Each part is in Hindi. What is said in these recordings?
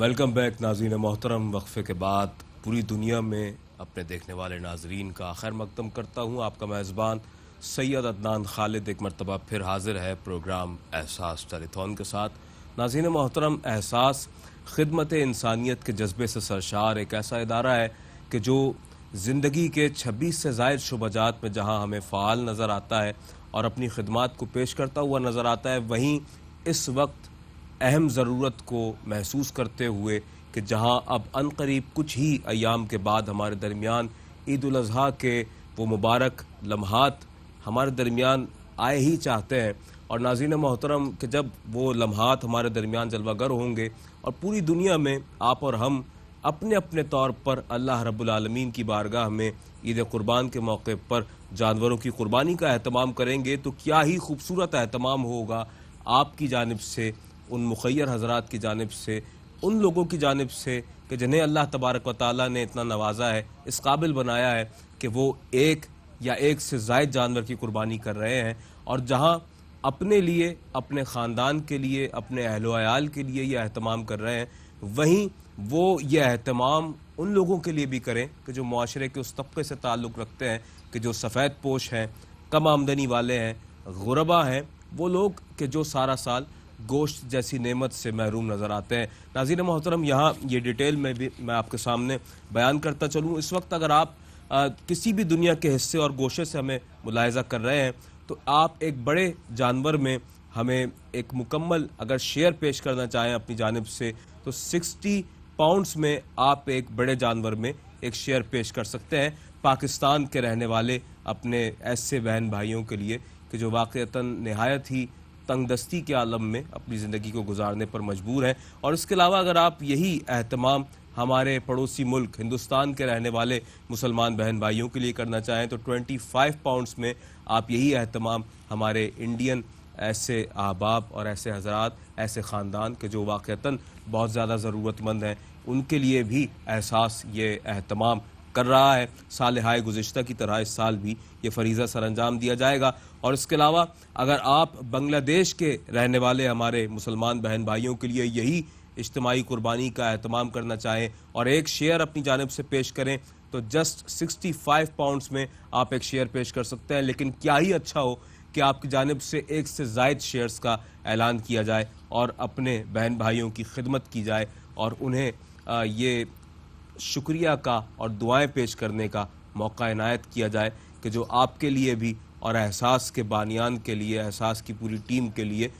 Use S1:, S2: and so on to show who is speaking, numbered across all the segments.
S1: वेलकम बैक नाज़रीन मोहतरम। वक्फे के बाद पूरी दुनिया में अपने देखने वाले नाजरीन का खैर मकदम करता हूँ। आपका मेज़बान सैयद अदनान खालिद एक मरतबा फिर हाजिर है प्रोग्राम एहसास टेलीथॉन के साथ। नाज़रीन मोहतरम, एहसास खिदमत इंसानियत के जज्बे से सरशार एक ऐसा इदारा है कि जो ज़िंदगी के 26 से ज़ायद शुबजात में जहाँ हमें फ़ाल नज़र आता है और अपनी खिदमात को पेश करता हुआ नज़र आता है, वहीं इस वक्त अहम ज़रूरत को महसूस करते हुए कि जहां अब अनकरीब कुछ ही अयाम के बाद हमारे दरमियान ईद उल अज़हा के वो मुबारक लम्हात हमारे दरमियान आए ही चाहते हैं। और नाज़रीन मोहतरम कि जब वो लम्हात हमारे दरमियान जलवागर होंगे और पूरी दुनिया में आप और हम अपने अपने तौर पर अल्लाह रब्बुल आलमीन की बारगाह में ईद कुर्बान के मौके पर जानवरों की कुर्बानी का एहतमाम करेंगे, तो क्या ही खूबसूरत एहतमाम होगा आपकी जानिब से, उन मुखय्यर हज़रात की जानिब से, उन लोगों की जानिब से कि जिन्हें अल्लाह तबारक व तआला ने इतना नवाजा है, इस काबिल बनाया है कि वो एक या एक से ज़ायद जानवर की कुर्बानी कर रहे हैं। और जहाँ अपने लिए, अपने ख़ानदान के लिए, अपने अहलो अयाल के लिए यह एहतमाम कर रहे हैं, वहीं वो ये एहतमाम उन लोगों के लिए भी करें कि जो मुआशरे के उस तबके से ताल्लुक़ रखते हैं कि जो सफ़ेद पोश हैं, कम आमदनी वाले हैं, गुरबा हैं, वो लोग कि जो सारा साल गोश्त जैसी नेमत से महरूम नज़र आते हैं। नाज़रीन मोहतरम, यहाँ ये डिटेल में भी मैं आपके सामने बयान करता चलूँ। इस वक्त अगर आप किसी भी दुनिया के हिस्से और गोशे से हमें मुलाहिज़ा कर रहे हैं, तो आप एक बड़े जानवर में हमें एक मुकम्मल अगर शेयर पेश करना चाहें अपनी जानिब से, तो 60 पाउंड्स में आप एक बड़े जानवर में एक शेयर पेश कर सकते हैं पाकिस्तान के रहने वाले अपने ऐसे बहन भाइयों के लिए कि जो वाक़ईतन नहायत ही तंगदस्ती के आलम में अपनी ज़िंदगी को गुजारने पर मजबूर हैं। और इसके अलावा अगर आप यही एहतमाम हमारे पड़ोसी मुल्क हिंदुस्तान के रहने वाले मुसलमान बहन भाइयों के लिए करना चाहें, तो 25 पाउंड्स में आप यही एहतमाम हमारे इंडियन ऐसे अहबाब और ऐसे हज़रात, ऐसे ख़ानदान के जो वाक़ईतन बहुत ज़्यादा ज़रूरतमंद हैं, उनके लिए भी एहसास ये एहतमाम कर रहा है। साल हाय गुज़िश्ता की तरह इस साल भी ये फ़रीज़ा सर अंजाम दिया जाएगा। और इसके अलावा अगर आप बांग्लादेश के रहने वाले हमारे मुसलमान बहन भाइयों के लिए यही इज्तिमाई कुर्बानी का एहतमाम करना चाहें और एक शेयर अपनी जानिब से पेश करें, तो जस्ट 65 पाउंड्स में आप एक शेयर पेश कर सकते हैं। लेकिन क्या ही अच्छा हो कि आपकी जानिब से एक से ज़ायद शेयर्स का ऐलान किया जाए और अपने बहन भाइयों की खिदमत की जाए और उन्हें ये शुक्रिया का और दुआएं पेश करने का मौका इनायत किया जाए कि जो आपके लिए भी और एहसास के बानियान के लिए, एहसास की पूरी टीम के लिए,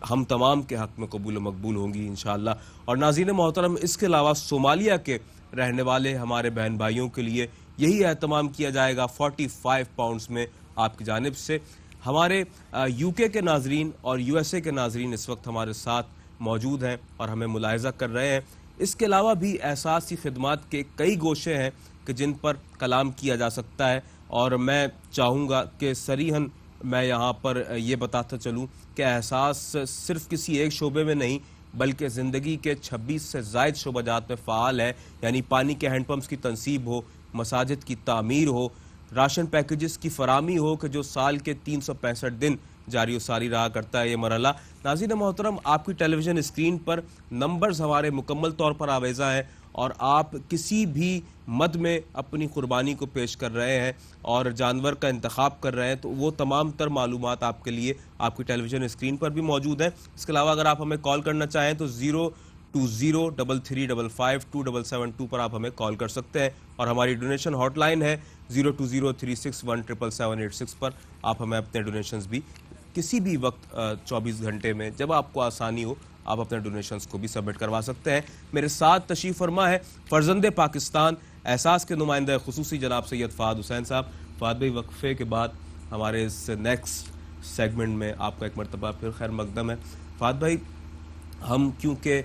S1: हम तमाम के हक़ में कबूल मकबूल होंगी इंशाअल्लाह। और नाज़रीन मोहतरम, इसके अलावा सोमालिया के रहने वाले हमारे बहन भाइयों के लिए यही एहतमाम किया जाएगा 45 पाउंड्स में आपकी जानिब से। हमारे यूके के नाजरीन और यूएसए के नाजरीन इस वक्त हमारे साथ मौजूद हैं और हमें मुलाहिज़ा कर रहे हैं। इसके अलावा भी एहसास की खिदमात के कई गोशे हैं कि जिन पर कलाम किया जा सकता है, और मैं चाहूँगा कि सरीहन मैं यहाँ पर ये बताता चलूँ कि एहसास सिर्फ़ किसी एक शोबे में नहीं बल्कि ज़िंदगी के 26 से ज़ायद शोबाजात में फ़ाल है। यानी पानी के हैंडपम्प्स की तनसीब हो, मसाजिद की तामीर हो, राशन पैकेजेस की फरामी हो कि जो साल के 365 दिन जारी व सारी रहा करता है ये मरहला। नाज़रीन मोहतरम, आपकी टेलीविज़न स्क्रीन पर नंबर्स हमारे मुकम्मल तौर पर आवेज़ा हैं और आप किसी भी मद में अपनी कुर्बानी को पेश कर रहे हैं और जानवर का इंतखाब कर रहे हैं, तो वो तमाम तर मालूमात आपके लिए आपकी टेलीविज़न स्क्रीन पर भी मौजूद है। इसके अलावा अगर आप हमें कॉल करना चाहें तो 02033552772 पर आप हमें कॉल कर सकते हैं और हमारी डोनेशन हॉटलाइन है 02036177786 पर आप हमें अपने डोनेशंस भी किसी भी वक्त 24 घंटे में जब आपको आसानी हो आप अपने डोनेशंस को भी सबमिट करवा सकते हैं। मेरे साथ तशरीफ़ फरमा है फर्जंदे पाकिस्तान एहसास के नुमाइंदा खुसूसी जनाब सैयद फ़ाद हुसैन साहब। फ़ाद भाई, वक्फे के बाद हमारे इस नेक्स्ट सेगमेंट में आपका एक मरतबा फिर खैर मकदम है। फ़ाद भाई, हम क्योंकि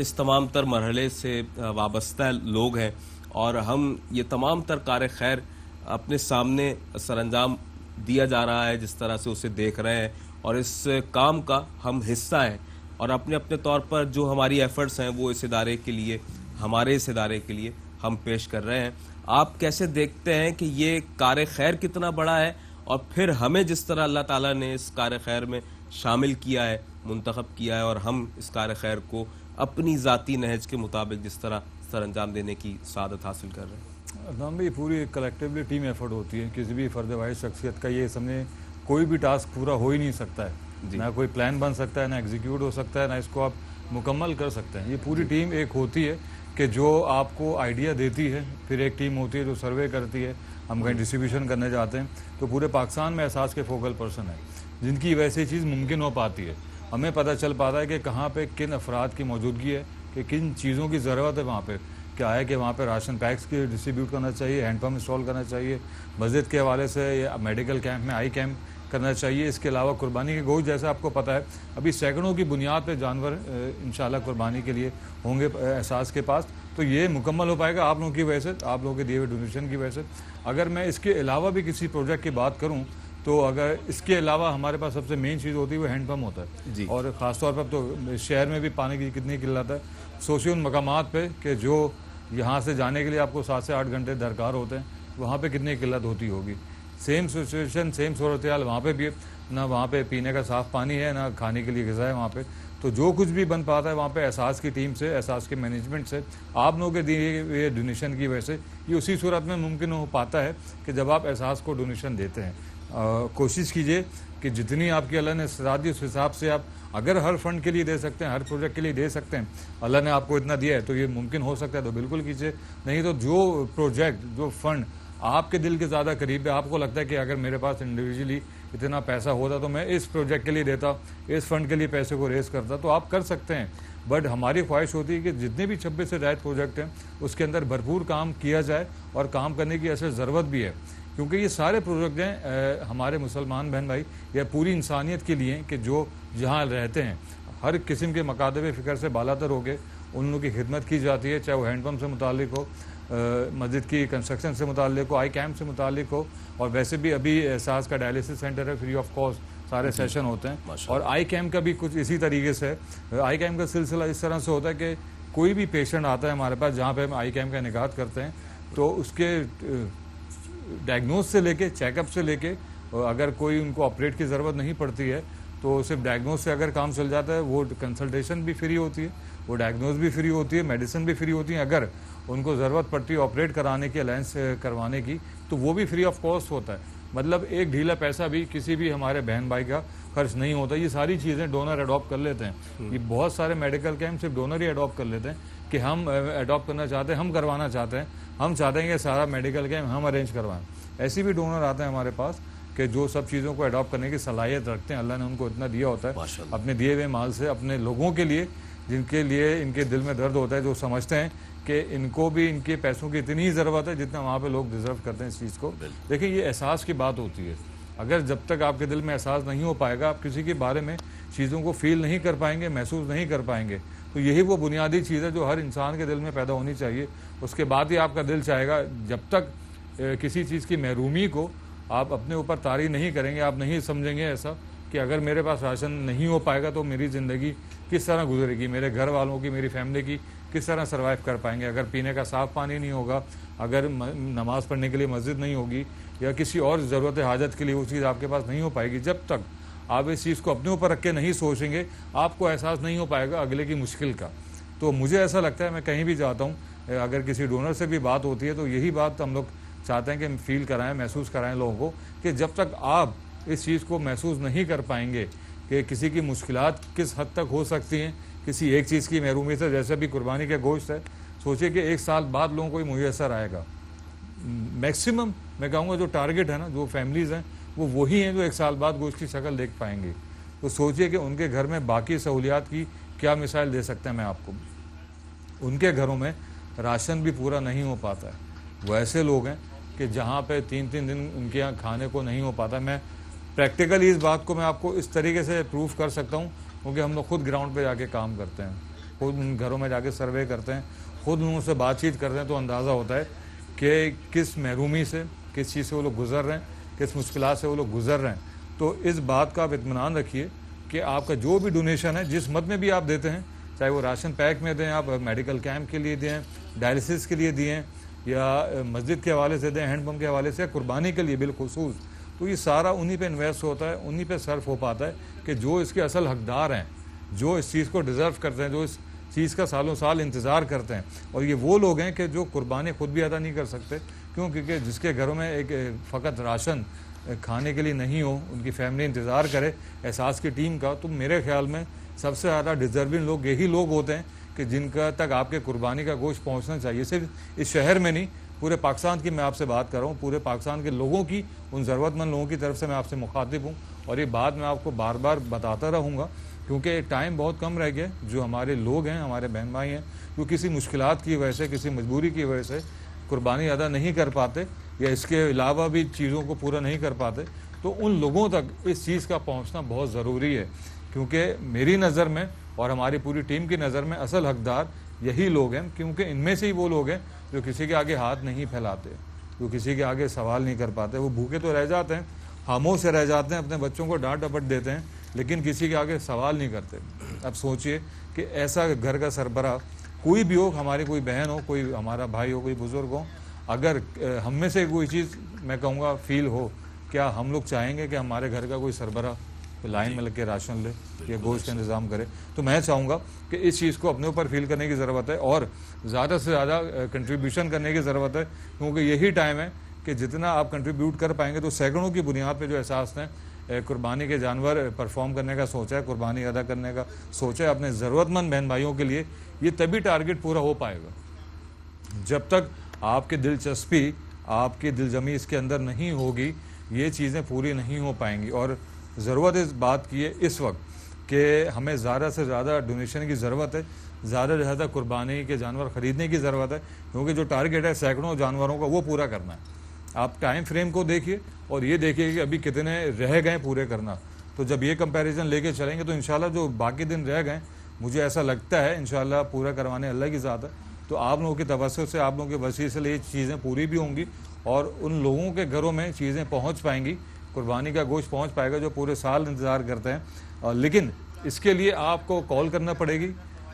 S1: इस तमाम तर मरहले से वाबस्ता लोग हैं और हम ये तमाम तर कार खैर अपने सामने सरअंजाम दिया जा रहा है, जिस तरह से उसे देख रहे हैं और इस काम का हम हिस्सा हैं और अपने अपने तौर पर जो हमारी एफ़र्ट्स हैं वो इस इदारे के लिए, हमारे इस इदारे के लिए हम पेश कर रहे हैं। आप कैसे देखते हैं कि ये कार खैर कितना बड़ा है और फिर हमें जिस तरह अल्लाह ताला ने इस कार खैर में शामिल किया है, मुंतखब किया है और हम इस कार खैर को अपनी ज़ाती नहज के मुताबिक जिस तरह सरअंजाम देने की सआदत हासिल कर रहे हैं?
S2: अदनान भाई, पूरी कलेक्टिवली टीम एफर्ट होती है। किसी भी फ़र्द वाहिद शख्सियत का ये समझे कोई भी टास्क पूरा हो ही नहीं सकता है। ना कोई प्लान बन सकता है, ना एग्जीक्यूट हो सकता है, ना इसको आप मुकम्मल कर सकते हैं। ये पूरी टीम एक होती है कि जो आपको आइडिया देती है, फिर एक टीम होती है जो सर्वे करती है। हम कहीं डिस्ट्रीब्यूशन करने जाते हैं तो पूरे पाकिस्तान में एहसास के फोकल पर्सन है जिनकी वैसे चीज़ मुमकिन हो पाती है। हमें पता चल पाता है कि कहाँ पे किन अफराद की मौजूदगी है, कि किन चीज़ों की ज़रूरत है। वहाँ पे क्या है कि वहाँ पे राशन पैक्स की डिस्ट्रीब्यूट करना चाहिए, हैंडपम्प इंस्टॉल करना चाहिए, मस्जिद के हवाले से या मेडिकल कैंप में आई कैंप करना चाहिए। इसके अलावा कुर्बानी के गोश्त, जैसा आपको पता है अभी सैकड़ों की बुनियाद पे जानवर इंशाल्लाह कुर्बानी के लिए होंगे एहसास के पास। तो ये मुकम्मल हो पाएगा आप लोगों की वजह से, आप लोगों के दिए हुए डोनेशन की वजह से। अगर मैं इसके अलावा भी किसी प्रोजेक्ट की बात करूँ तो अगर इसके अलावा हमारे पास सबसे मेन चीज़ होती है वो हैंडपम्प होता है। और ख़ासतौर पर तो शहर में भी पानी की कितनी किल्लत है। सोचिए उन मकामात पे कि जो यहाँ से जाने के लिए आपको 7 से 8 घंटे दरकार होते हैं, वहाँ पे कितनी किल्लत होती होगी। सेम सिचुएशन, सेम सूरत हाल वहाँ पे भी है। ना वहाँ पे पीने का साफ़ पानी है, ना खाने के लिए ग़िज़ा है वहाँ पे। तो जो कुछ भी बन पाता है वहाँ पे एहसास की टीम से, एहसास के मैनेजमेंट से, आप लोगों के दिए हुए डोनेशन की वजह से ये उसी सूरत में मुमकिन हो पाता है कि जब आप एहसास को डोनेशन देते हैं। कोशिश कीजिए कि जितनी आपकी अल्लाह ने इस्तात दी उस हिसाब से आप अगर हर फंड के लिए दे सकते हैं, हर प्रोजेक्ट के लिए दे सकते हैं, अल्लाह ने आपको इतना दिया है तो ये मुमकिन हो सकता है तो बिल्कुल कीजिए। नहीं तो जो प्रोजेक्ट, जो फंड आपके दिल के ज़्यादा करीब है, आपको लगता है कि अगर मेरे पास इंडिविजुअली इतना पैसा होता तो मैं इस प्रोजेक्ट के लिए देता, इस फंड के लिए पैसे को रेस करता, तो आप कर सकते हैं। बट हमारी ख्वाहिश होती है कि जितने भी 26 से ज़ायद प्रोजेक्ट हैं उसके अंदर भरपूर काम किया जाए, और काम करने की ऐसे ज़रूरत भी है क्योंकि ये सारे प्रोजेक्ट हैं हमारे मुसलमान बहन भाई या पूरी इंसानियत के लिए कि जो जहाँ रहते हैं हर किस्म के मकादब फ़िक्र से बालातर हो के उन लोगों की खिदमत की जाती है, चाहे वो हैंडपम्प से मुतालिक हो, मस्जिद की कंस्ट्रक्शन से मुतालिक हो, आई कैम्प से मुतालिक हो। और वैसे भी अभी एहसास का डायलिसिस सेंटर है, फ्री ऑफ कॉस्ट सारे सेशन होते हैं। और आई कैम्प का भी कुछ इसी तरीके से है। आई कैम्प का सिलसिला इस तरह से होता है कि कोई भी पेशेंट आता है हमारे पास जहाँ पे हम आई कैम्प का इनेकाद करते हैं तो उसके डायग्नोज से लेके, चेकअप से लेके, अगर कोई उनको ऑपरेट की ज़रूरत नहीं पड़ती है तो सिर्फ डायग्नोज से अगर काम चल जाता है, वो कंसल्टेशन भी फ्री होती है, वो डायग्नोज भी फ्री होती है, मेडिसिन भी फ्री होती है। अगर उनको ज़रूरत पड़ती है ऑपरेट कराने की, अलायंस करवाने की, तो वो भी फ्री ऑफ कॉस्ट होता है। मतलब एक ढीला पैसा भी किसी भी हमारे बहन भाई का खर्च नहीं होता। ये सारी चीज़ें डोनर अडॉप्ट कर लेते हैं। ये बहुत सारे मेडिकल कैंप सिर्फ डोनर ही अडॉप्ट कर लेते हैं कि हम अडॉप्ट करना चाहते हैं, हम करवाना चाहते हैं, हम चाहते हैं कि सारा मेडिकल कैंप हम अरेंज करवाएं। ऐसे भी डोनर आते हैं हमारे पास कि जो सब चीज़ों को अडॉप्ट करने की सलाहियत रखते हैं। अल्लाह ने उनको इतना दिया होता है अपने दिए हुए माल से, अपने लोगों के लिए जिनके लिए इनके दिल में दर्द होता है, जो समझते हैं कि इनको भी इनके पैसों की इतनी ही ज़रूरत है जितना वहाँ पे लोग डिज़र्व करते हैं इस चीज़ को। देखिए ये एहसास की बात होती है। अगर जब तक आपके दिल में एहसास नहीं हो पाएगा, आप किसी के बारे में चीज़ों को फील नहीं कर पाएंगे, महसूस नहीं कर पाएंगे। तो यही वो बुनियादी चीज़ है जो हर इंसान के दिल में पैदा होनी चाहिए। उसके बाद ही आपका दिल चाहेगा। जब तक किसी चीज़ की महरूमी को आप अपने ऊपर तारी नहीं करेंगे, आप नहीं समझेंगे ऐसा कि अगर मेरे पास राशन नहीं हो पाएगा तो मेरी ज़िंदगी किस तरह गुजरेगी, मेरे घर वालों की, मेरी फैमिली की किस तरह सर्वाइव कर पाएंगे। अगर पीने का साफ़ पानी नहीं होगा, अगर नमाज़ पढ़ने के लिए मस्जिद नहीं होगी, या किसी और ज़रूरत हाजत के लिए वो चीज़ आपके पास नहीं हो पाएगी, जब तक आप इस चीज़ को अपने ऊपर रख के नहीं सोचेंगे, आपको एहसास नहीं हो पाएगा अगले की मुश्किल का। तो मुझे ऐसा लगता है, मैं कहीं भी जाता हूँ, अगर किसी डोनर से भी बात होती है तो यही बात हम लोग चाहते हैं कि फील कराएं, महसूस कराएं लोगों को कि जब तक आप इस चीज़ को महसूस नहीं कर पाएंगे कि किसी की मुश्किलात किस हद तक हो सकती हैं किसी एक चीज़ की महरूमी से, जैसे भी कुर्बानी का गोश्त है। सोचिए कि 1 साल बाद लोगों को मुयसर आएगा। मैक्सिमम मैं कहूँगा जो टारगेट है ना, जो फैमिलीज़ हैं वो वही हैं जो 1 साल बाद गोश्त की शक्ल देख पाएंगे। तो सोचिए कि उनके घर में बाकी सहूलियात की क्या मिसाल दे सकते हैं मैं आपको। उनके घरों में राशन भी पूरा नहीं हो पाता है। वो ऐसे लोग हैं कि जहाँ पे 3-3 दिन उनके यहाँ खाने को नहीं हो पाता। मैं प्रैक्टिकली इस बात को मैं आपको इस तरीके से प्रूफ कर सकता हूँ क्योंकि हम लोग खुद ग्राउंड पे जाके काम करते हैं, खुद उन घरों में जाके सर्वे करते हैं, खुद उनसे से बातचीत करते हैं, तो अंदाज़ा होता है कि किस महरूमी से, किस चीज़ से वो लोग गुजर रहे हैं, किस मुश्किलात से वो लोग गुजर रहे हैं। तो इस बात का आप इत्मीनान रखिए कि आपका जो भी डोनेशन है, जिस मद में भी आप देते हैं, चाहे वो राशन पैक में दें, आप मेडिकल कैंप के लिए दें, डायलिसिस के लिए दिए, या मस्जिद के हवाले से दें, हैंडपम्प के हवाले से, कुर्बानी के लिए बिलखुसूस, तो ये सारा उन्हीं पे इन्वेस्ट होता है, उन्हीं पे सर्फ हो पाता है कि जो इसके असल हकदार हैं, जो इस चीज़ को डिज़र्व करते हैं, जो इस चीज़ का सालों साल इंतज़ार करते हैं। और ये वो लोग हैं कि जो कुर्बानी खुद भी अदा नहीं कर सकते, क्यों? क्योंकि जिसके घरों में एक फ़कत राशन खाने के लिए नहीं हो, उनकी फैमिली इंतज़ार करे एहसास की टीम का, तो मेरे ख्याल में सबसे ज़्यादा डिज़र्विंग लोग यही लोग होते हैं कि जिनका तक आपके कुर्बानी का गोश्त पहुंचना चाहिए। सिर्फ इस शहर में नहीं, पूरे पाकिस्तान की मैं आपसे बात कर रहा हूँ, पूरे पाकिस्तान के लोगों की, उन ज़रूरतमंद लोगों की तरफ से मैं आपसे मुखातिब हूँ। और ये बात मैं आपको बार बार बताता रहूँगा, क्योंकि टाइम बहुत कम रह गया। जो हमारे लोग हैं, हमारे बहन भाई हैं, जो किसी मुश्किलात की वजह से, किसी मजबूरी की वजह से कुर्बानी अदा नहीं कर पाते या इसके अलावा भी चीज़ों को पूरा नहीं कर पाते, तो उन लोगों तक इस चीज़ का पहुँचना बहुत ज़रूरी है। क्योंकि मेरी नज़र में और हमारी पूरी टीम की नज़र में असल हकदार यही लोग हैं, क्योंकि इनमें से ही वो लोग हैं जो किसी के आगे हाथ नहीं फैलाते, जो किसी के आगे सवाल नहीं कर पाते। वो भूखे तो रह जाते हैं, खामोश से रह जाते हैं, अपने बच्चों को डांट डपट देते हैं, लेकिन किसी के आगे सवाल नहीं करते। अब सोचिए कि ऐसा घर का सरबराह कोई भी हो, हमारी कोई बहन हो, कोई हमारा भाई हो, कोई बुज़ुर्ग हो, अगर हम में से कोई चीज़ मैं कहूँगा फील हो, क्या हम लोग चाहेंगे कि हमारे घर का कोई सरबराह लाइन में लग के राशन ले या गोश्त का इंतज़ाम करे? तो मैं चाहूँगा कि इस चीज़ को अपने ऊपर फील करने की ज़रूरत है और ज़्यादा से ज़्यादा कंट्रीब्यूशन करने की ज़रूरत है, क्योंकि यही टाइम है कि जितना आप कंट्रीब्यूट कर पाएंगे तो सैकड़ों की बुनियाद पे जो एहसास ने कुर्बानी के जानवर परफॉर्म करने का सोचा है, कुर्बानी अदा करने का सोचा है अपने ज़रूरतमंद बहन भाइयों के लिए, ये तभी टारगेट पूरा हो पाएगा। जब तक आपकी दिलचस्पी, आपकी दिलजमी इसके अंदर नहीं होगी, ये चीज़ें पूरी नहीं हो पाएंगी। और ज़रूरत इस बात की है इस वक्त कि हमें ज़्यादा से ज़्यादा डोनेशन की ज़रूरत है, ज़्यादा से ज़्यादा कुर्बानी के जानवर ख़रीदने की ज़रूरत है, क्योंकि जो टारगेट है सैकड़ों जानवरों का वो पूरा करना है। आप टाइम फ्रेम को देखिए और ये देखिए कि अभी कितने रह गए पूरे करना। तो जब ये कंपैरिजन लेके चलेंगे तो इंशाल्लाह जो बाकी दिन रह गए, मुझे ऐसा लगता है इंशाल्लाह पूरा करवाने अल्लाह की ज़ात है। तो आप लोगों की तवज्जो से, आप लोगों के वसीले से ये चीज़ें पूरी भी होंगी और उन लोगों के घरों में चीज़ें पहुँच पाएंगी, कुर्बानी का गोश्त पहुंच पाएगा जो पूरे साल इंतज़ार करते हैं। लेकिन इसके लिए आपको कॉल करना पड़ेगी,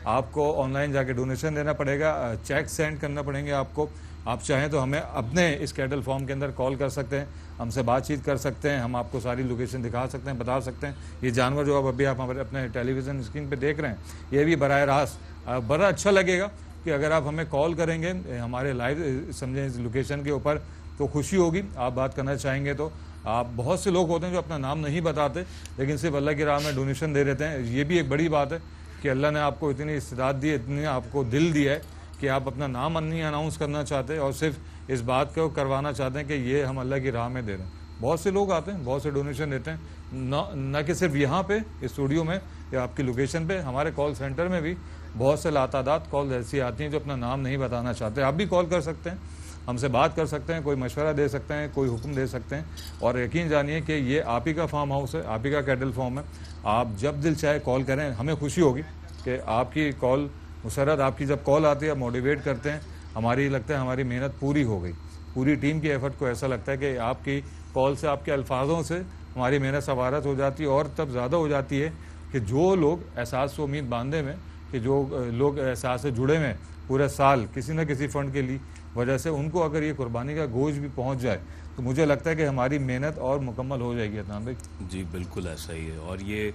S2: आपको ऑनलाइन जाके डोनेशन देना पड़ेगा, चेक सेंड करना पड़ेंगे आपको। आप चाहें तो हमें अपने इस कैटल फॉर्म के अंदर कॉल कर सकते हैं, हमसे बातचीत कर सकते हैं, हम आपको सारी लोकेशन दिखा सकते हैं, बता सकते हैं। ये जानवर जो अभी आप हमारे अपने टेलीविज़न स्क्रीन पर देख रहे हैं, ये भी बराह रास्त बड़ा अच्छा लगेगा कि अगर आप हमें कॉल करेंगे हमारे लाइव समझें इस लोकेशन के ऊपर, तो खुशी होगी। आप बात करना चाहेंगे तो आप, बहुत से लोग होते हैं जो अपना नाम नहीं बताते लेकिन सिर्फ अल्लाह की राह में डोनेशन दे देते हैं। ये भी एक बड़ी बात है कि अल्लाह ने आपको इतनी इस्तिदाद दी है, इतनी आपको दिल दिया है कि आप अपना नाम नहीं अनाउंस करना चाहते और सिर्फ इस बात को करवाना चाहते हैं कि ये हम अल्लाह की राह में दे रहे हैं। बहुत से लोग आते हैं, बहुत से डोनेशन देते हैं, न कि सिर्फ यहाँ पे इस स्टूडियो में या आपकी लोकेशन पे, हमारे कॉल सेंटर में भी बहुत से लातादाद कॉल ऐसी आती हैं जो अपना नाम नहीं बताना चाहते। आप भी कॉल कर सकते हैं, हमसे बात कर सकते हैं, कोई मशवरा दे सकते हैं, कोई हुक्म दे सकते हैं। और यकीन जानिए कि ये आप ही का फार्म हाउस है, आप ही का कैटल फॉर्म है। आप जब दिल चाहे कॉल करें, हमें खुशी होगी कि आपकी कॉल मुसरत, आपकी जब कॉल आती है आप मोटिवेट करते हैं, हमारी लगता है हमारी मेहनत पूरी हो गई। पूरी टीम की एफर्ट को ऐसा लगता है कि आपकी कॉल से, आपके अल्फाजों से हमारी मेहनत सवारत हो जाती है और तब ज़्यादा हो जाती है कि जो लोग एहसास से उम्मीद बांधे में, कि जो लोग एहसास से जुड़े में पूरे साल किसी न किसी फ़ंड के लिए वजह से, उनको अगर ये कुर्बानी का गोश्त भी पहुंच जाए तो मुझे लगता है कि हमारी मेहनत और मुकम्मल हो जाएगी। अदनान भाई
S1: जी बिल्कुल ऐसा ही है। और ये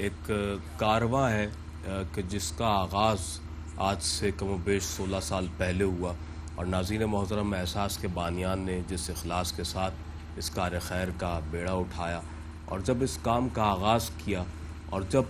S1: एक कारवां है कि जिसका आगाज़ आज से कमोबेश 16 साल पहले हुआ और नाज़रीन मोहतरम एहसास के बानियान ने जिस इखलास के साथ इस कार खैर का बेड़ा उठाया और जब इस काम का आगाज़ किया और जब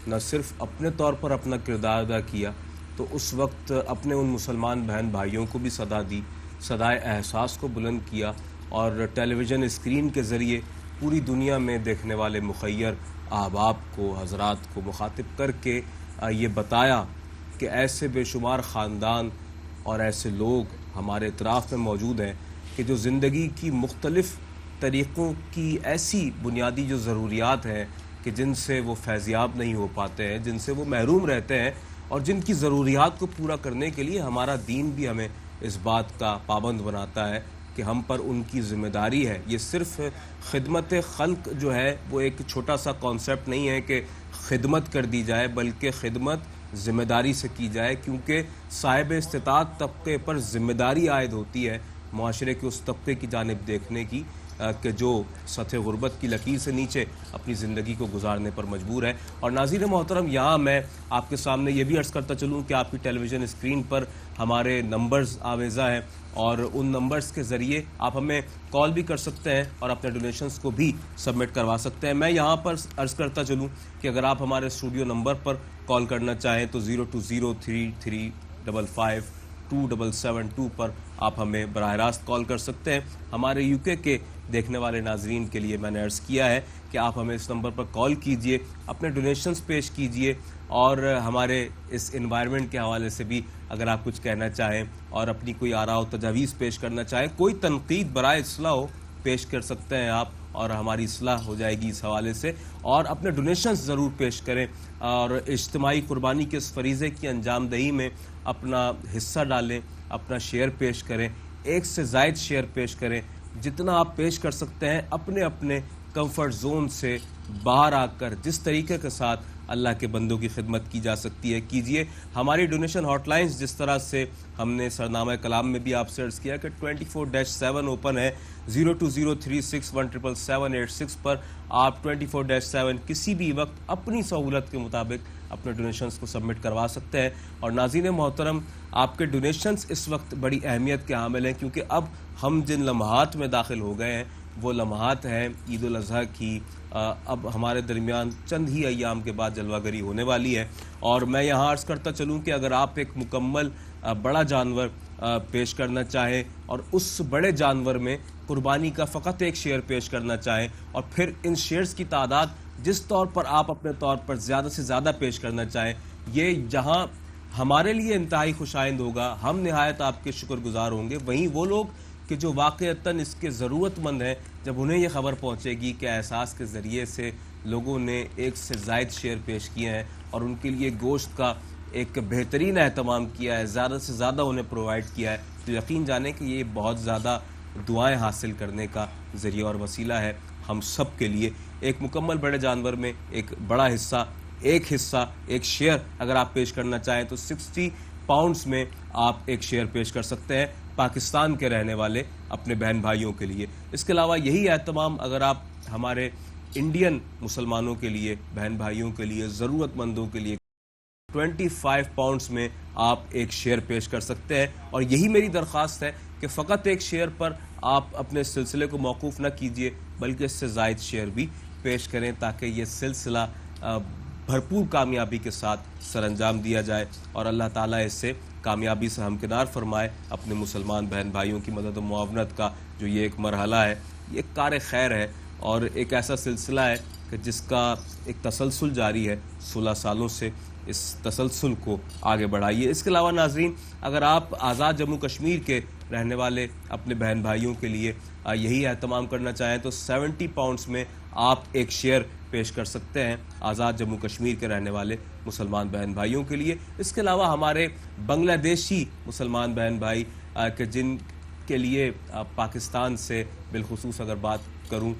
S1: न सिर्फ अपने तौर पर अपना किरदार अदा किया, तो उस वक्त अपने उन मुसलमान बहन भाइयों को भी सदा दी, सदाए एहसास को बुलंद किया और टेलीविज़न स्क्रीन के ज़रिए पूरी दुनिया में देखने वाले मुखय्यर अहबाब को, हज़रात को मुखातिब करके ये बताया कि ऐसे बेशुमार ख़ानदान और ऐसे लोग हमारे इतराफ़ में मौजूद हैं कि जो ज़िंदगी की मुख्तलिफ़ तरीक़ों की ऐसी बुनियादी जो ज़रूरियात हैं कि जिनसे वो फैज़याब नहीं हो पाते हैं, जिनसे वो महरूम रहते हैं और जिनकी ज़रूरियात को पूरा करने के लिए हमारा दीन भी हमें इस बात का पाबंद बनाता है कि हम पर उनकी ज़िम्मेदारी है। ये सिर्फ़ खिदमत खल्क जो है वो एक छोटा सा कॉन्सेप्ट नहीं है कि खिदमत कर दी जाए, बल्कि खिदमत ज़िम्मेदारी से की जाए, क्योंकि साहिब इस्तिताअत तबके पर ज़िम्मेदारी आयद होती है माशरे के उस तबके की जानिब देखने की कि जो सतह गुर्बत की लकीर से नीचे अपनी ज़िंदगी को गुजारने पर मजबूर है। और नाज़रीन मोहतरम, यहाँ मैं आपके सामने ये भी अर्ज़ करता चलूँ कि आपकी टेलीविज़न स्क्रीन पर हमारे नंबर्स आवेज़ा हैं और उन नंबर्स के ज़रिए आप हमें कॉल भी कर सकते हैं और अपने डोनेशंस को भी सबमिट करवा सकते हैं। मैं यहाँ पर अर्ज़ करता चलूँ कि अगर आप हमारे स्टूडियो नंबर पर कॉल करना चाहें तो 020335527772 पर आप हमें बराह रास्त कॉल कर सकते हैं। हमारे यूके के देखने वाले नाजरीन के लिए मैंने अर्ज़ किया है कि आप हमें इस नंबर पर कॉल कीजिए, अपने डोनेशंस पेश कीजिए और हमारे इस एनवायरनमेंट के हवाले से भी अगर आप कुछ कहना चाहें और अपनी कोई आरा व तजावीज़ पेश करना चाहें, कोई तनकीद बराए इस्लाह हो, पेश कर सकते हैं आप और हमारी इस्लाह हो जाएगी इस हवाले से। और अपने डोनेशंस ज़रूर पेश करें और इज्तिमाई कुर्बानी के इस फरीज़े की अंजाम दही में अपना हिस्सा डालें, अपना शेयर पेश करें, एक से ज़ायद शेयर पेश करें। जितना आप पेश कर सकते हैं अपने अपने कंफर्ट जोन से बाहर आकर जिस तरीके के साथ अल्लाह के बंदों की खिदमत की जा सकती है कीजिए। हमारी डोनेशन हॉटलाइंस जिस तरह से हमने सरनामा कलाम में भी आपसे अर्ज़ किया कि 24/7 ओपन है। 0203617786 पर आप 24/7 किसी भी वक्त अपनी सहूलत के मुताबिक अपने डोनेशंस को सबमिट करवा सकते हैं। और नाज़रीन मोहतरम, आपके डोनेशंस इस वक्त बड़ी अहमियत के हामिल हैं क्योंकि अब हम जिन लम्हात में दाखिल हो गए हैं वो लम्हात हैं ईद उल अज़हा की। अब हमारे दरमियान चंद ही अय्याम के बाद जलवागरी होने वाली है और मैं यहाँ अर्ज़ करता चलूँ कि अगर आप एक मुकम्मल बड़ा जानवर पेश करना चाहें और उस बड़े जानवर में कुर्बानी का फ़कत एक शेयर पेश करना चाहें और फिर इन शेयर्स की तादाद जिस तौर पर आप अपने तौर पर ज़्यादा से ज़्यादा पेश करना चाहें, ये जहाँ हमारे लिए इंतहाई खुशाइंद होगा, हम निहायत आपके शुक्रगुजार होंगे। वहीं वो लोग कि जो वाक़अतन इसके ज़रूरतमंद हैं, जब उन्हें यह ख़बर पहुँचेगी कि एहसास के ज़रिए से लोगों ने एक से ज़ायद शेयर पेश किए हैं और उनके लिए गोश्त का एक बेहतरीन एहतमाम किया है, ज़्यादा से ज़्यादा उन्हें प्रोवाइड किया है, तो यकीन जाने कि ये बहुत ज़्यादा दुआएं हासिल करने का ज़रिया और वसीला है हम सब के लिए। एक मुकम्मल बड़े जानवर में एक बड़ा हिस्सा, एक शेयर अगर आप पेश करना चाहें तो 60 पाउंड्स में आप एक शेयर पेश कर सकते हैं पाकिस्तान के रहने वाले अपने बहन भाइयों के लिए। इसके अलावा यही एहतमाम अगर आप हमारे इंडियन मुसलमानों के लिए, बहन भाइयों के लिए, ज़रूरतमंदों के लिए 25 पाउंड्स में आप एक शेयर पेश कर सकते हैं। और यही मेरी दरख्वास्त है कि फ़कत एक शेयर पर आप अपने सिलसिले को मौकूफ़ न कीजिए बल्कि इससे ज़ायद शेयर भी पेश करें ताकि ये सिलसिला भरपूर कामयाबी के साथ सरअंजाम दिया जाए और अल्लाह ताला इससे कामयाबी से हमकिनार फरमाए। अपने मुसलमान बहन भाइयों की मदद व मुआवनत का जो ये एक मरहला है, ये कार खैर है और एक ऐसा सिलसिला है कि जिसका एक तसलसल जारी है 16 सालों से। इस तसलसल को आगे बढ़ाइए। इसके अलावा नाजरीन, अगर आप आज़ाद जम्मू कश्मीर के रहने वाले अपने बहन भाइयों के लिए यही एहतमाम करना चाहें तो 70 पाउंड्स में आप एक शेयर पेश कर सकते हैं आज़ाद जम्मू कश्मीर के रहने वाले मुसलमान बहन भाइयों के लिए। इसके अलावा हमारे बांग्लादेशी मुसलमान बहन भाई के जिन के लिए पाकिस्तान से बिलखुसूस अगर बात करूं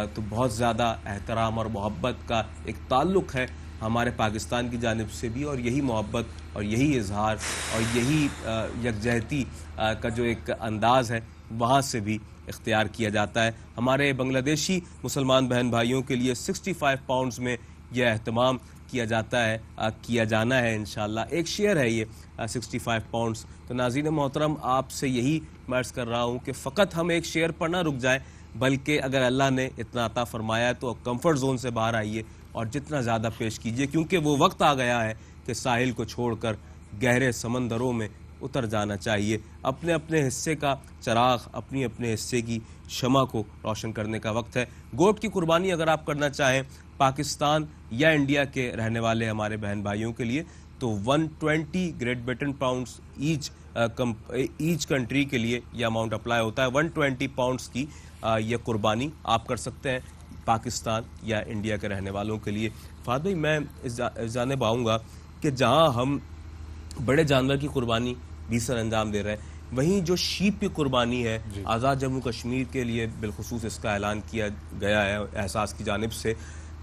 S1: तो बहुत ज़्यादा एहतराम और मोहब्बत का एक ताल्लुक़ है हमारे पाकिस्तान की जानिब से भी, और यही मोहब्बत और यही इजहार और यही यकजहती का जो एक अंदाज़ है वहाँ से भी इख्तियार किया जाता है। हमारे बांग्लादेशी मुसलमान बहन भाइयों के लिए 65 पाउंड्स में यह एहतमाम किया जाता है, किया जाना है इंशाअल्लाह। एक शेयर है ये 65 पाउंड्स। तो नाज़रीन मोहतरम, आपसे यही मैं अर्ज़ कर रहा हूँ कि फ़कत हम एक शेयर पर ना रुक जाएँ बल्कि अगर अल्लाह ने इतना अता फरमाया तो कंफर्ट जोन से बाहर आइए और जितना ज़्यादा पेश कीजिए, क्योंकि वो वक्त आ गया है कि साहिल को छोड़कर गहरे समंदरों में उतर जाना चाहिए। अपने अपने हिस्से का चराग, अपनी अपने हिस्से की शमा को रोशन करने का वक्त है। गोट की कुर्बानी अगर आप करना चाहें पाकिस्तान या इंडिया के रहने वाले हमारे बहन भाइयों के लिए तो 120 great Britain pounds each country के लिए यह अमाउंट अप्लाई होता है। 120 पाउंड्स की यह कुर्बानी आप कर सकते हैं पाकिस्तान या इंडिया के रहने वालों के लिए। फाद भाई, मैं इस जानिब आऊँगा कि जहाँ हम बड़े जानवर की कुर्बानी भी सर अंजाम दे रहे हैं, वहीं जो शीप की कुर्बानी है आज़ाद जम्मू कश्मीर के लिए बिलखुसूस इसका ऐलान किया गया है एहसास की जानिब से।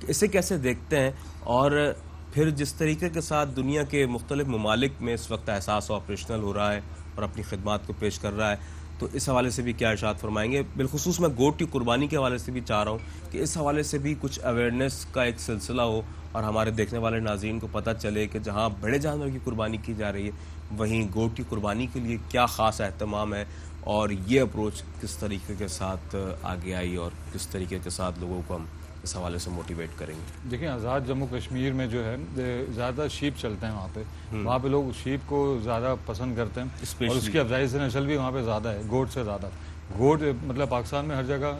S1: इसे कैसे देखते हैं और फिर जिस तरीके के साथ दुनिया के मुख्तलिफ ममालिक में इस वक्त एहसास ऑपरेशनल हो रहा है और अपनी खिदमात को पेश कर रहा है, तो इस हवाले से भी क्या इरशाद फरमाएंगे? बिलखुसूस मैं गोट की कुर्बानी के हवाले से भी चाह रहा हूँ कि इस हवाले से भी कुछ अवेयरनेस का एक सिलसिला हो और हमारे देखने वाले नाज़रीन को पता चले कि जहाँ बड़े जानवर की कुर्बानी की जा रही है, वहीं गोट की कुर्बानी के लिए क्या ख़ास एहतमाम है और ये अप्रोच किस तरीके के साथ आगे आई और किस तरीके के साथ लोगों को हम इस हवाले से मोटिवेट करेंगे।
S2: देखिए, आज़ाद जम्मू कश्मीर में जो है ज़्यादा शीप चलते हैं वहाँ पे लोग शीप को ज़्यादा पसंद करते हैं और उसकी अफजाइश नस्ल भी वहाँ पे ज़्यादा है, गोट से ज़्यादा। गोट मतलब पाकिस्तान में हर जगह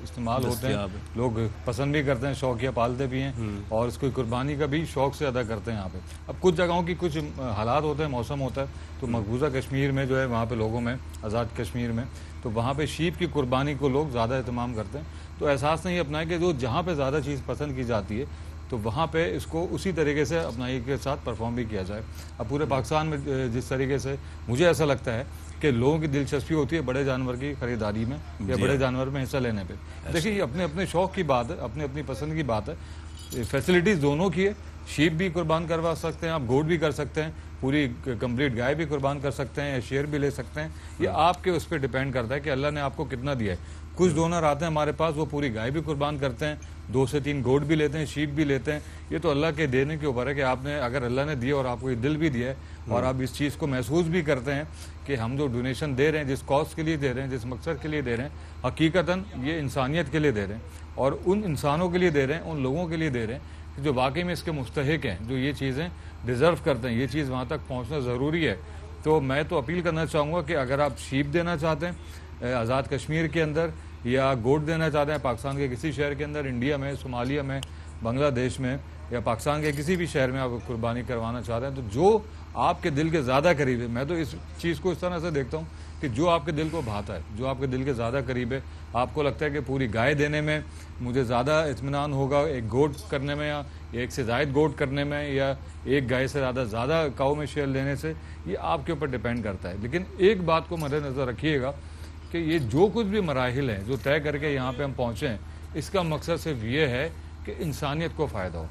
S2: इस्तेमाल होते हैं, लोग पसंद भी करते हैं, शौकिया पालते भी हैं और इसको कुर्बानी का भी शौक से अदा करते हैं यहाँ पे। अब कुछ जगहों की कुछ हालात होते हैं, मौसम होता है, तो मकबूजा कश्मीर में जो है वहाँ पे लोगों में, आज़ाद कश्मीर में, तो वहाँ पे शीप की कुर्बानी को लोग ज़्यादा एहतमाम करते हैं। तो एहसास नहीं अपनाए कि जो जहाँ पे ज़्यादा चीज़ पसंद की जाती है तो वहाँ पे इसको उसी तरीके से अपनाई के साथ परफॉर्म भी किया जाए। अब पूरे पाकिस्तान में जिस तरीके से मुझे ऐसा लगता है कि लोगों की दिलचस्पी होती है बड़े जानवर की ख़रीदारी में या बड़े जानवर में हिस्सा लेने पे। देखिए, ये अपने अपने शौक़ की बात है, अपनी अपनी पसंद की बात है। फैसिलिटीज़ दोनों की है, शीप भी कुर्बान करवा सकते हैं आप, गोट भी कर सकते हैं, पूरी कंप्लीट गाय भी कुर्बान कर सकते हैं या शेर भी ले सकते हैं। ये आपके उस पर डिपेंड करता है कि अल्लाह ने आपको कितना दिया है। कुछ डोनर आते हैं हमारे पास, वो पूरी गाय भी कुर्बान करते हैं, 2 से 3 गोट भी लेते हैं, शीप भी लेते हैं। ये तो अल्लाह के देने के ऊपर है कि आपने, अगर अल्लाह ने दिया और आपको ये दिल भी दिया है और आप इस चीज़ को महसूस भी करते हैं कि हम जो डोनेशन दे रहे हैं, जिस कॉज के लिए दे रहे हैं, जिस मकसद के लिए दे रहे हैं, हकीकतन ये इंसानियत के लिए दे रहे हैं और उन इंसानों के लिए दे रहे हैं, उन लोगों के लिए दे रहे हैं कि जो वाकई में इसके मुस्तहिक हैं, जो ये चीज़ें डिज़र्व करते हैं, ये चीज़ वहाँ तक पहुँचना ज़रूरी है। तो मैं तो अपील करना चाहूँगा कि अगर आप शीप देना चाहते हैं आज़ाद कश्मीर के अंदर या गोट देना चाहते हैं पाकिस्तान के किसी शहर के अंदर, इंडिया में, सोमालिया में, बांग्लादेश में या पाकिस्तान के किसी भी शहर में आप कुर्बानी करवाना चाहते हैं, तो जो आपके दिल के ज़्यादा करीब है, मैं तो इस चीज़ को इस तरह से देखता हूँ कि जो आपके दिल को भाता है, जो आपके दिल के ज़्यादा करीब है, आपको लगता है कि पूरी गाय देने में मुझे ज़्यादा इत्मीनान होगा एक गोट करने में या एक से ज़ायद गोट करने में या एक गाय से ज़्यादा काऊ में शेयर लेने से, ये आपके ऊपर डिपेंड करता है। लेकिन एक बात को मद्देनज़र रखिएगा कि ये जो कुछ भी मराहिल हैं जो तय करके यहाँ पे हम पहुँचे हैं, इसका मकसद सिर्फ ये है कि इंसानियत को फ़ायदा हो,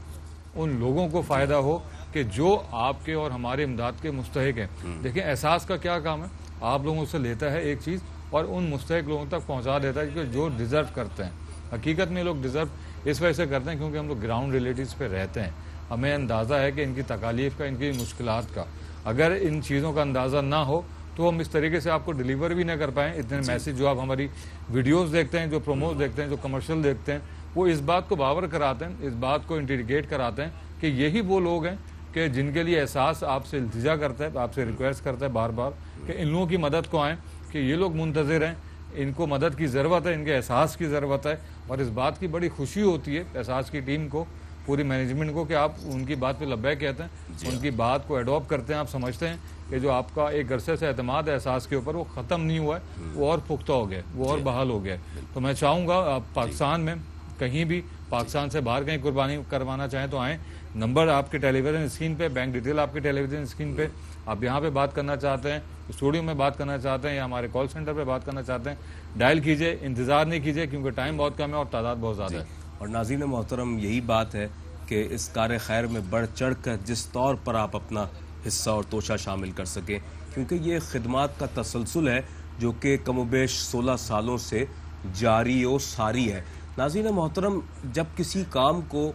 S2: उन लोगों को फ़ायदा हो कि जो आपके और हमारे इमदाद के मुस्तहिक हैं। देखिए, एहसास का क्या काम है, आप लोगों से लेता है एक चीज़ और उन मुस्तहिक लोगों तक पहुँचा देता है कि जो डिज़र्व करते हैं। हकीकत में लोग डिज़र्व इस वजह से करते हैं क्योंकि हम लोग ग्राउंड रिलेटिव्स पे रहते हैं, हमें अंदाज़ा है कि इनकी तकालीफ का, इनकी मुश्किलात का। अगर इन चीज़ों का अंदाज़ा ना हो तो हम इस तरीके से आपको डिलीवर भी ना कर पाएँ। इतने मैसेज जो आप हमारी वीडियोस देखते हैं, जो प्रोमोज देखते हैं, जो कमर्शियल देखते हैं, वो इस बात को बावर कराते हैं, इस बात को इंडिकेट कराते हैं कि यही वो लोग हैं कि जिनके लिए एहसास आपसे इल्तिजा करता है, आपसे रिक्वेस्ट करता है बार बार कि इन लोगों की मदद को आएँ, कि ये लोग मुंतज़िर हैं, इनको मदद की ज़रूरत है, इनके एहसास की ज़रूरत है। और इस बात की बड़ी खुशी होती है एहसास की टीम को, पूरी मैनेजमेंट को, कि आप उनकी बात पे लब्बैक कहते हैं, उनकी बात को अडॉप्ट करते हैं। आप समझते हैं कि जो आपका एक अरसे से एतमाद है एहसास के ऊपर, वो ख़त्म नहीं हुआ है, वो और पुख्ता हो गया, वो और बहाल हो गया। तो मैं चाहूँगा आप पाकिस्तान में कहीं भी, पाकिस्तान से बाहर कहीं कुर्बानी करवाना चाहें तो आएँ। नंबर आपके टेलीविज़न स्क्रीन पे, बैंक डिटेल आपके टेलीविज़न स्क्रीन पे। आप यहाँ पे बात करना चाहते हैं, स्टूडियो में बात करना चाहते हैं या हमारे कॉल सेंटर पे बात करना चाहते हैं, डायल कीजिए, इंतज़ार नहीं कीजिए क्योंकि टाइम बहुत कम है और तादाद बहुत ज़्यादा है।
S1: और नाज़रीन मोहतरम, यही बात है कि इस कार खैर में बढ़ चढ़ कर जिस तौर पर आप अपना हिस्सा और तोशा शामिल कर सकें, क्योंकि ये खिदमात का तसलसल है जो कि कमोबेश 16 सालों से जारी व सारी है। नाज़रीन मोहतरम, जब किसी काम को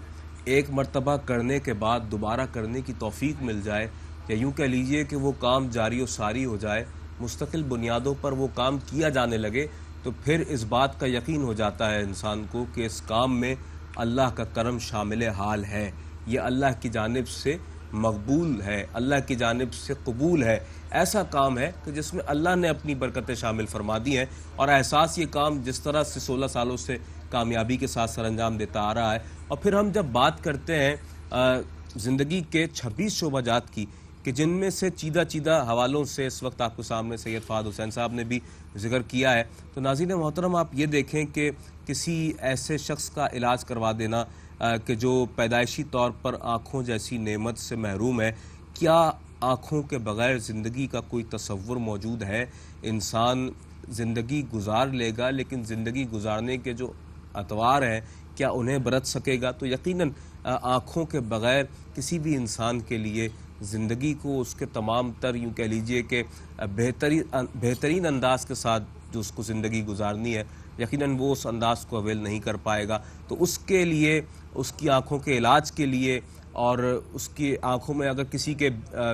S1: एक मरतबा करने के बाद दोबारा करने की तौफीक मिल जाए, या यूँ कह लीजिए कि वो काम जारी व सारी हो जाए, मुस्तकिल बुनियादों पर वो काम किया जाने लगे, तो फिर इस बात का यकीन हो जाता है इंसान को कि इस काम में अल्लाह का करम शामिल हाल है, ये अल्लाह की जानिब से मकबूल है, अल्लाह की जानिब से कबूल है। ऐसा काम है कि जिसमें अल्लाह ने अपनी बरकतें शामिल फरमा दी हैं और एहसास ये काम जिस तरह से 16 सालों से कामयाबी के साथ सरअंजाम देता आ रहा है। और फिर हम जब बात करते हैं ज़िंदगी के 26 शोबाजात की, कि जिनमें से चीदा हवालों से इस वक्त आपके सामने सैयद फ़ाद हुसैन साहब ने भी जिक्र किया है, तो नाज़रीन मोहतरम आप ये देखें कि किसी ऐसे शख्स का इलाज करवा देना कि जो पैदाइशी तौर पर आँखों जैसी नेमत से महरूम है, क्या आँखों के बग़ैर ज़िंदगी का कोई तसव्वुर मौजूद है? इंसान ज़िंदगी गुजार लेगा, लेकिन ज़िंदगी गुजारने के जो अतवार हैं क्या उन्हें बरत सकेगा? तो यकीनन आँखों के बग़ैर किसी भी इंसान के लिए ज़िंदगी को उसके तमाम तर यूँ कह लीजिए कि बेहतरीन अंदाज के साथ जो उसको ज़िंदगी गुजारनी है, यकीनन वो उस अंदाज को अवेल नहीं कर पाएगा। तो उसके लिए, उसकी आँखों के इलाज के लिए, और उसकी आँखों में अगर किसी के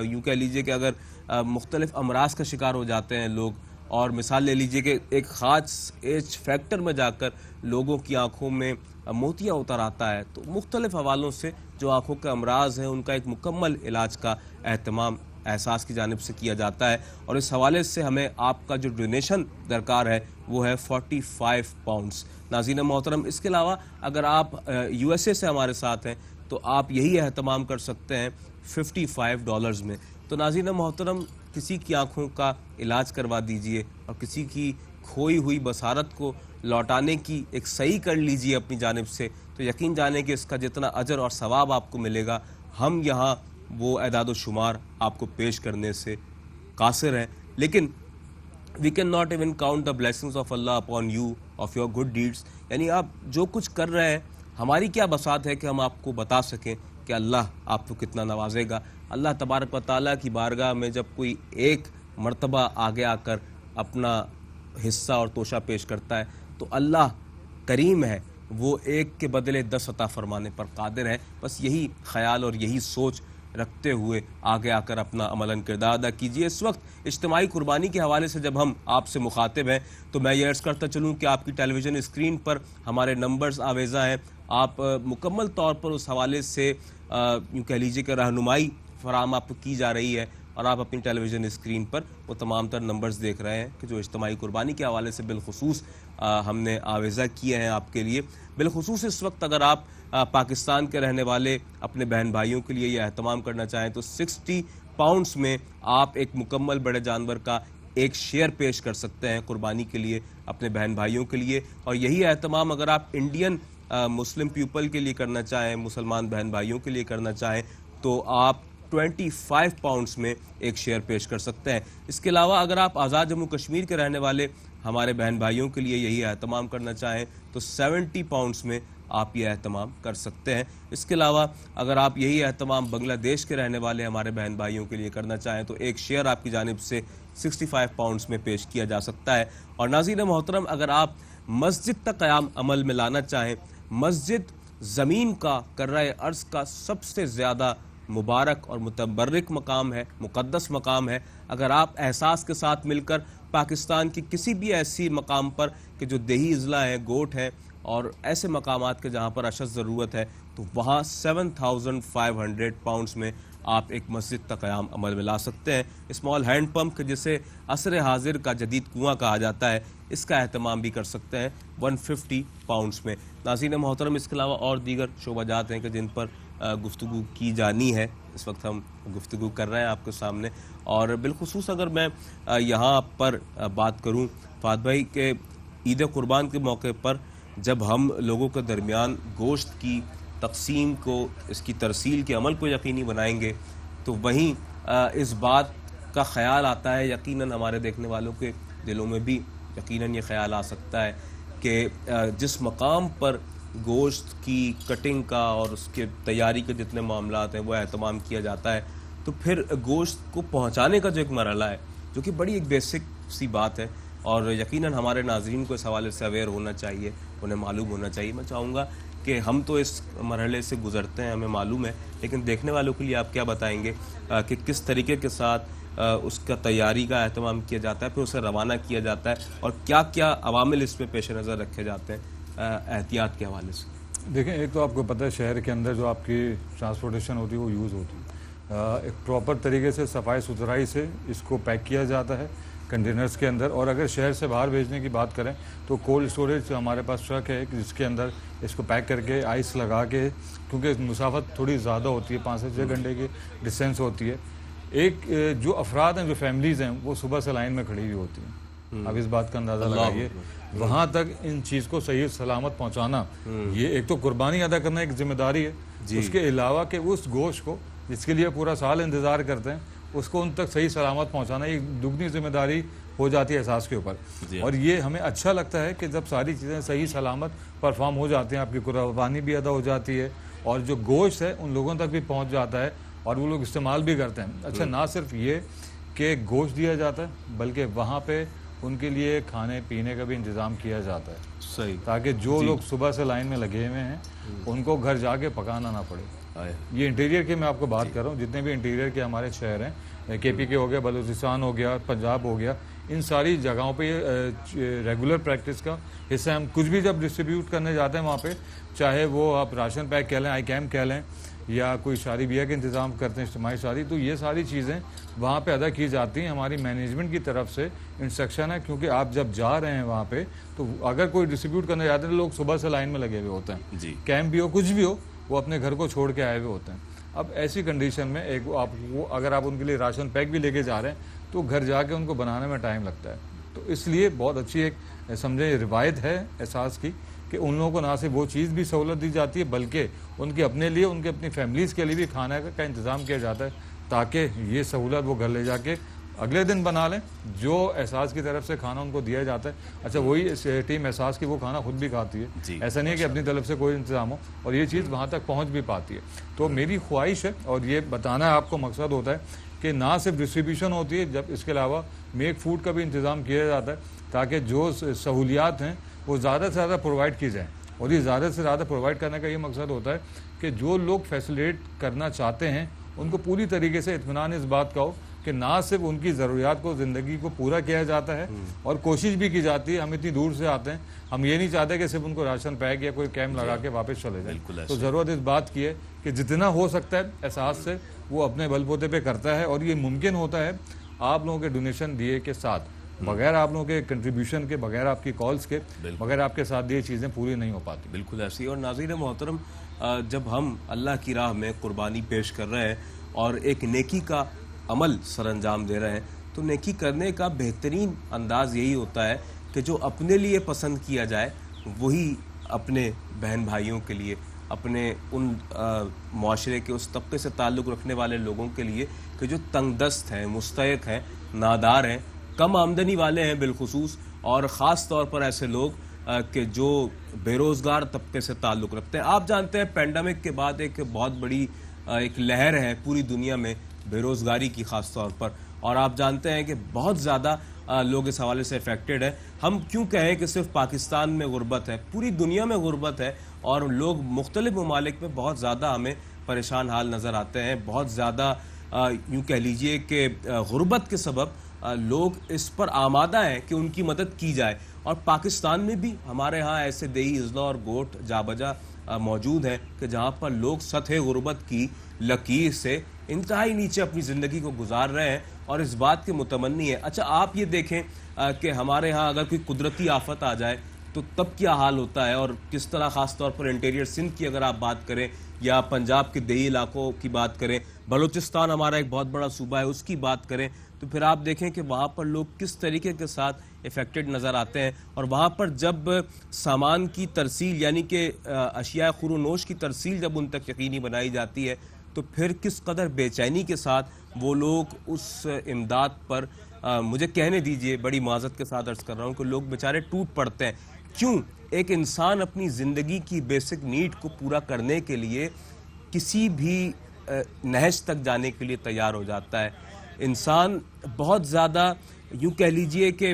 S1: यूँ कह लीजिए कि अगर मुख्तलिफ़ अमराज का शिकार हो जाते हैं लोग, और मिसाल ले लीजिए कि एक ख़ास एज फैक्टर में जाकर लोगों की आँखों में मोतिया उतर आता है, तो मुख्तलिफ़ हवालों से जो आँखों के अमराज हैं उनका एक मुकम्मल इलाज का एहतमाम एहसास की जानिब से किया जाता है। और इस हवाले से हमें आपका जो डोनेशन दरकार है वो है 45 पाउंड्स। नाज़रीन मोहतरम, इसके अलावा अगर आप USA से हमारे साथ हैं तो आप यही एहतमाम कर सकते हैं $55 में। तो नाज़रीन मोहतरम, किसी की आँखों का इलाज करवा दीजिए और किसी की खोई हुई बसारत को लौटाने की एक सही कर लीजिए अपनी जानिब से, तो यकीन जाने कि इसका जितना अजर और सवाब आपको मिलेगा, हम यहाँ वो एदाद शुमार आपको पेश करने से कासिर हैं। लेकिन we can not even count the blessings of Allah upon you of your good deeds. यानी आप जो कुछ कर रहे हैं, हमारी क्या बसात है कि हम आपको बता सकें कि अल्लाह आपको कितना नवाजेगा। अल्लाह तबारक व तआला की बारगाह में जब कोई एक मर्तबा आगे आकर अपना हिस्सा और तोशा पेश करता है तो अल्लाह करीम है, वो एक के बदले 10 अता फरमाने पर कादिर है। बस यही ख्याल और यही सोच रखते हुए आगे आकर अपना अमलन किरदार अदा कीजिए। इस वक्त इज्तिमाई कुर्बानी के हवाले से जब हम आपसे मुखातिब हैं तो मैं ये अर्ज़ करता चलूँ कि आपकी टेलीविज़न स्क्रीन पर हमारे नंबर्स आवेज़ा हैं। आप मुकम्मल तौर पर उस हवाले से यूँ कह लीजिए कि रहनुमाई फराहम आपको की जा रही है, और आप अपनी टेलीविज़न स्क्रीन पर वो तमाम तर नंबर्स देख रहे हैं कि जो इज्तिमाई कुर्बानी के हवाले से बिलखुसूस हमने आवेज़ा किए हैं आपके लिए। बिलखुसूस इस वक्त अगर आप पाकिस्तान के रहने वाले अपने बहन भाइयों के लिए यह एहतमाम करना चाहें तो 60 पाउंड्स में आप एक मुकम्मल बड़े जानवर का एक शेयर पेश कर सकते हैं कुर्बानी के लिए अपने बहन भाइयों के लिए। और यही एहतमाम अगर आप इंडियन मुस्लिम पीपल के लिए करना चाहें, मुसलमान बहन भाइयों के लिए करना चाहें, तो आप 25 पाउंड्स में एक शेयर पेश कर सकते हैं। इसके अलावा अगर आप आज़ाद जम्मू कश्मीर के रहने वाले हमारे बहन भाइयों के लिए यही एहतमाम करना चाहें तो 70 पाउंड्स में आप ये एहतमाम कर सकते हैं। इसके अलावा अगर आप यही एहतमाम बांग्लादेश के रहने वाले हमारे बहन भाइयों के लिए करना चाहें तो एक शेयर आपकी जानिब से 65 पाउंड्स में पेश किया जा सकता है। और नाज़रीन मोहतरम, अगर आप मस्जिद तक क़याम अमल में लाना चाहें, मस्जिद ज़मीन का कर्राए अर्ज़ का सबसे ज़्यादा मुबारक और मुतबर्रिक मकाम है, मुक़द्दस मकाम है। अगर आप एहसास के साथ मिलकर पाकिस्तान की किसी भी ऐसी मकाम पर कि जो देही अज़ला हैं, गोट हैं और ऐसे मकामात के जहाँ पर अशद ज़रूरत है, तो वहाँ 7500 पाउंड्स में आप एक मस्जिद तक क़याम अमल में ला सकते हैं। स्मॉल हैंड पम्प के जिसे असर हाजिर का जदीद कुआँ कहा जाता है, इसका एहतमाम भी कर सकते हैं 150 पाउंड्स में। नाज़रीन मोहतरम, इसके अलावा और दीगर शोबाजात हैं कि जिन पर गुफ्तगू की जानी है, इस वक्त हम गुफ्तगू कर रहे हैं आपके सामने। और बिलखुसूस अगर मैं यहाँ पर बात करूँ फ़ाद भाई के ईद कुर्बान के मौके पर जब हम लोगों के दरमियान गोश्त की तकसीम को, इसकी तरसील के अमल को यकीनी बनाएंगे, तो वहीं इस बात का ख्याल आता है, यकीनन हमारे देखने वालों के दिलों में भी यकीनन ये ख्याल आ सकता है कि जिस मकाम पर गोश्त की कटिंग का और उसके तैयारी के जितने मामलात हैं वो एहतमाम किया जाता है, तो फिर गोश्त को पहुंचाने का जो एक मरहला है, जो कि बड़ी एक बेसिक सी बात है, और यकीनन हमारे नाज़रीन को इस हवाले से अवेयर होना चाहिए, उन्हें मालूम होना चाहिए। मैं चाहूँगा कि हम तो इस मरहले से गुज़रते हैं, हमें मालूम है, लेकिन देखने वालों के लिए आप क्या बताएंगे कि किस तरीके के साथ उसका तैयारी का एहतमाम किया जाता है, फिर उसे रवाना किया जाता है, और क्या क्या अवामिल इस पर पेश नज़र रखे जाते हैं एहतियात के हवाले से?
S2: देखें, एक तो आपको पता है शहर के अंदर जो आपकी ट्रांसपोर्टेशन होती है वो यूज़ होती है, एक प्रॉपर तरीके से सफाई सुथराई से इसको पैक किया जाता है कंटेनर्स के अंदर। और अगर शहर से बाहर भेजने की बात करें तो कोल्ड स्टोरेज हमारे पास ट्रक है जिसके अंदर इसको पैक करके आइस लगा के, क्योंकि मुसाफत थोड़ी ज़्यादा होती है, 5 से 6 घंटे की डिस्टेंस होती है, एक जो अफराद हैं, जो फैमिलीज़ हैं, वो सुबह से लाइन में खड़ी हुई होती हैं। अब इस बात का अंदाज़ा लगाइए, वहाँ तक इन चीज़ को सही सलामत पहुँचाना, ये एक तो कुर्बानी अदा करना एक जिम्मेदारी है, उसके अलावा कि उस गोश्त को जिसके लिए पूरा साल इंतज़ार करते हैं उसको उन तक सही सलामत पहुँचाना एक दुगनी जिम्मेदारी हो जाती है एहसास के ऊपर। और ये हमें अच्छा लगता है कि जब सारी चीज़ें सही सलामत परफॉर्म हो जाती हैं, आपकी कुर्बानी भी अदा हो जाती है और जो गोश्त है उन लोगों तक भी पहुँच जाता है और वो लोग इस्तेमाल भी करते हैं। अच्छा, ना सिर्फ ये कि गोश्त दिया जाता है, बल्कि वहाँ पे उनके लिए खाने पीने का भी इंतज़ाम किया जाता है,
S1: सही,
S2: ताकि जो लोग सुबह से लाइन में लगे हुए हैं उनको घर जाके पकाना ना पड़े। ये इंटीरियर की मैं आपको बात कर रहा हूँ, जितने भी इंटीरियर के हमारे शहर हैं, KPK हो गया, बलूचिस्तान हो गया, पंजाब हो गया, इन सारी जगहों पे ये रेगुलर प्रैक्टिस का हिस्सा है। हम कुछ भी जब डिस्ट्रीब्यूट करने जाते हैं वहाँ पे, चाहे वो आप राशन पैक कह लें, आई कैम्प कह लें, या कोई शादी ब्याह के इंतज़ाम करते हैं, इज्तिमाई शादी, तो ये सारी चीज़ें वहाँ पे अदा की जाती हैं। हमारी मैनेजमेंट की तरफ से इंस्ट्रक्शन है, क्योंकि आप जब जा रहे हैं वहाँ पे, तो अगर कोई डिस्ट्रीब्यूट करने जाते हैं, लोग सुबह से लाइन में लगे हुए होते हैं, कैंप भी हो, कुछ भी हो, वो अपने घर को छोड़ के आए हुए होते हैं। अब ऐसी कंडीशन में एक अगर आप उनके लिए राशन पैक भी लेके जा रहे हैं, तो घर जाके उनको बनाने में टाइम लगता है। तो इसलिए बहुत अच्छी एक समझे रिवायत है एहसास की कि उन लोगों को ना सिर्फ वो चीज़ भी सहूलत दी जाती है, बल्कि उनके अपने लिए, उनके अपनी फैमिलीज़ के लिए भी खाने का इंतज़ाम किया जाता है, ताकि ये सहूलत वो घर ले जाके अगले दिन बना लें। जो एहसास की तरफ से खाना उनको दिया जाता है, अच्छा वही टीम एहसास की वो खाना खुद भी खाती है। ऐसा नहीं है कि अपनी तरफ से कोई इंतज़ाम हो, और ये चीज़ वहाँ तक पहुँच भी पाती है। तो मेरी ख्वाहिश है, और ये बताना आपको मकसद होता है कि ना सिर्फ डिस्ट्रीब्यूशन होती है, जब इसके अलावा मेक फूड का भी इंतज़ाम किया जाता है, ताकि जो सहूलियात हैं वो ज़्यादा से ज़्यादा प्रोवाइड की जाए। और ये ज़्यादा से ज़्यादा प्रोवाइड करने का ये मकसद होता है कि जो लोग फैसिलिटेट करना चाहते हैं उनको पूरी तरीके से इत्मीनान इस बात का हो कि ना सिर्फ उनकी ज़रूरियात को, ज़िंदगी को पूरा किया जाता है, और कोशिश भी की जाती है। हम इतनी दूर से आते हैं, हम ये नहीं चाहते कि सिर्फ उनको राशन पैक या कोई कैम्प लगा के वापस चले जाए। तो ज़रूरत इस बात की है कि जितना हो सकता है एहसास से वो अपने बलबूते पे करता है, और ये मुमकिन होता है आप लोगों के डोनेशन दिए के साथ, बगैर आप लोगों के कंट्रीब्यूशन के, बगैर आपकी कॉल्स के, बगैर आपके साथ दिए चीज़ें पूरी नहीं हो पाती।
S1: बिल्कुल ऐसी। और नाज़रीन मोहतरम, जब हम अल्लाह की राह में कुर्बानी पेश कर रहे हैं और एक नेकी का अमल सरअंजाम दे रहे हैं, तो नेकी करने का बेहतरीन अंदाज़ यही होता है कि जो अपने लिए पसंद किया जाए वही अपने बहन भाइयों के लिए, अपने उन माशरे के उस तबके से ताल्लुक़ रखने वाले लोगों के लिए कि जो तंगदस्त हैं, मुस्तहिक हैं, नादार हैं, कम आमदनी वाले हैं बिलखुसूस, और ख़ास तौर पर ऐसे लोग कि जो बेरोज़गार तबके से ताल्लुक़ रखते हैं। आप जानते हैं पेंडेमिक के बाद एक बहुत बड़ी एक लहर है पूरी दुनिया में बेरोज़गारी की ख़ास तौर पर, और आप जानते हैं कि बहुत ज़्यादा लोग इस हवाले से अफेक्टेड हैं। हम क्यों कहें कि सिर्फ पाकिस्तान में गुर्बत है, पूरी दुनिया में गुर्बत है, और लोग मुख्तलिफ ममालिक में बहुत ज़्यादा हमें परेशान हाल नज़र आते हैं। बहुत ज़्यादा यूँ कह लीजिए कि गुर्बत के सबब लोग इस पर आमादा हैं कि उनकी मदद की जाए। और पाकिस्तान में भी हमारे यहाँ ऐसे देही अजला और गोट जाबजा मौजूद हैं कि जहाँ पर लोग सतह गुर्बत की लकीर से इंतहाई नीचे अपनी ज़िंदगी को गुजार रहे हैं और इस बात के मुतमन्नी है। अच्छा, आप ये देखें कि हमारे यहाँ अगर कोई कुदरती आफत आ जाए तो तब क्या हाल होता है, और किस तरह ख़ास तौर पर इंटीरियर सिंध की अगर आप बात करें, या पंजाब के देही इलाकों की बात करें, बलूचिस्तान हमारा एक बहुत बड़ा सूबा है उसकी बात करें, तो फिर आप देखें कि वहाँ पर लोग किस तरीके के साथ इफ़ेक्टेड नज़र आते हैं। और वहाँ पर जब सामान की तरसील यानी कि अशिया खुरूनोश की तरसील जब उन तक यकीनी बनाई जाती है, तो फिर किस कदर बेचैनी के साथ वो लोग उस इमदाद पर मुझे कहने दीजिए, बड़ी माज़त के साथ अर्ज़ कर रहा हूँ कि लोग बेचारे टूट पड़ते हैं। क्यों? एक इंसान अपनी ज़िंदगी की बेसिक नीड को पूरा करने के लिए किसी भी नहज तक जाने के लिए तैयार हो जाता है। इंसान बहुत ज़्यादा यूँ कह लीजिए कि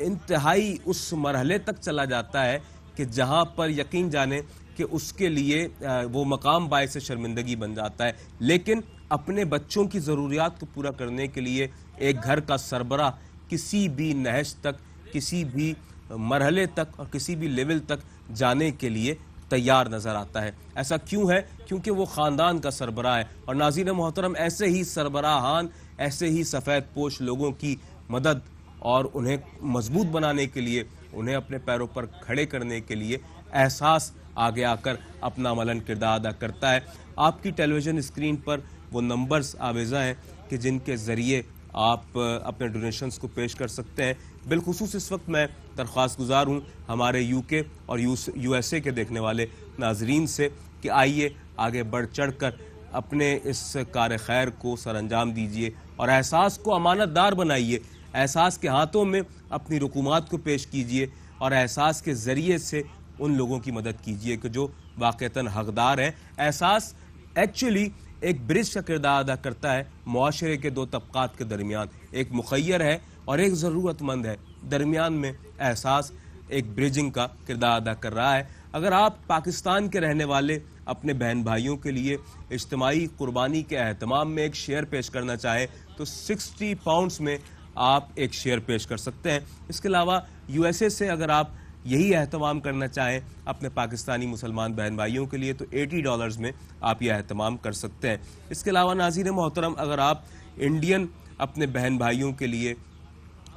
S1: इंतहाई उस मरहले तक चला जाता है कि जहाँ पर यकीन जाने कि उसके लिए वो मकाम बायस शर्मिंदगी बन जाता है। लेकिन अपने बच्चों की ज़रूरियात को पूरा करने के लिए एक घर का सरबराह किसी भी नहज तक, किसी भी मरहले तक और किसी भी लेवल तक जाने के लिए तैयार नज़र आता है। ऐसा क्यों है? क्योंकि वो ख़ानदान का सरबराह है। और नाज़रीन मोहतरम, ऐसे ही सरबराहान, ऐसे ही सफ़ेद पोश लोगों की मदद और उन्हें मजबूत बनाने के लिए, उन्हें अपने पैरों पर खड़े करने के लिए एहसास आगे आकर अपना अमलन किरदार अदा करता है। आपकी टेलीविज़न स्क्रीन पर वो नंबर्स आवेज़ा हैं कि जिनके ज़रिए आप अपने डोनेशंस को पेश कर सकते हैं। बिलखुसूस इस वक्त मैं दरख्वास्त गुजार हूँ हमारे यूके और USA के देखने वाले नाजरीन से कि आइए आगे बढ़ चढ़ कर अपने इस कार खैर को सरअंजाम दीजिए और एहसास को अमानतदार बनाइए। एहसास के हाथों में अपनी रुकूमात को पेश कीजिए और एहसास के ज़रिए से उन लोगों की मदद कीजिए कि जो वाक़तन हकदार हैं। एहसास एक्चुअली एक ब्रिज का किरदार अदा करता है मुआशरे के दो तबकात के दरमियान। एक मुखय्यर है और एक ज़रूरतमंद है, दरमियान में एहसास एक ब्रिजिंग का किरदार अदा कर रहा है। अगर आप पाकिस्तान के रहने वाले अपने बहन भाइयों के लिए इज्तिमाई कुर्बानी के एहतमाम में एक शेयर पेश करना चाहें तो 60 पाउंड्स में आप एक शेयर पेश कर सकते हैं। इसके अलावा यूएसए से अगर आप यही एहतमाम करना चाहें अपने पाकिस्तानी मुसलमान बहन भाइयों के लिए तो $80 में आप यह एहतमाम कर सकते हैं। इसके अलावा नाज़रीन मोहतरम, अगर आप इंडियन अपने बहन भाइयों के लिए,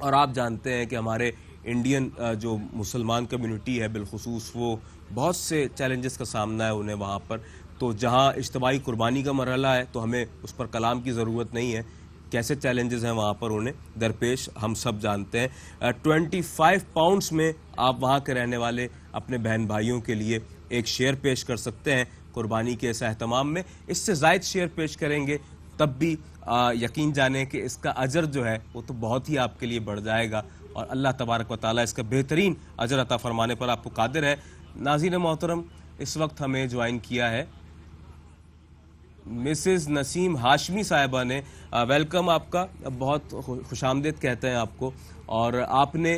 S1: और आप जानते हैं कि हमारे इंडियन जो मुसलमान कम्युनिटी है बिलखुसूस वो बहुत से चैलेंजेस का सामना है उन्हें वहाँ पर, तो जहाँ इज्तिमाई कुर्बानी का मरहला है तो हमें उस पर कलाम की ज़रूरत नहीं है, कैसे चैलेंजेस हैं वहाँ पर उन्हें दरपेश हम सब जानते हैं। 25 पाउंड्स में आप वहाँ के रहने वाले अपने बहन भाइयों के लिए एक शेयर पेश कर सकते हैं कुर्बानी के इस एहतमाम में। इससे ज़ायद शेयर पेश करेंगे तब भी यकीन जाने कि इसका अजर जो है वो तो बहुत ही आपके लिए बढ़ जाएगा और अल्लाह तबारक व तआला इसका बेहतरीन अजर अता फरमाने पर आपको कादिर है। नाज़रीन मोहतरम, इस वक्त हमें ज्वाइन किया है मिसेस नसीम हाशमी साहिबा ने। वेलकम आपका, बहुत खुशामदीद कहते हैं आपको, और आपने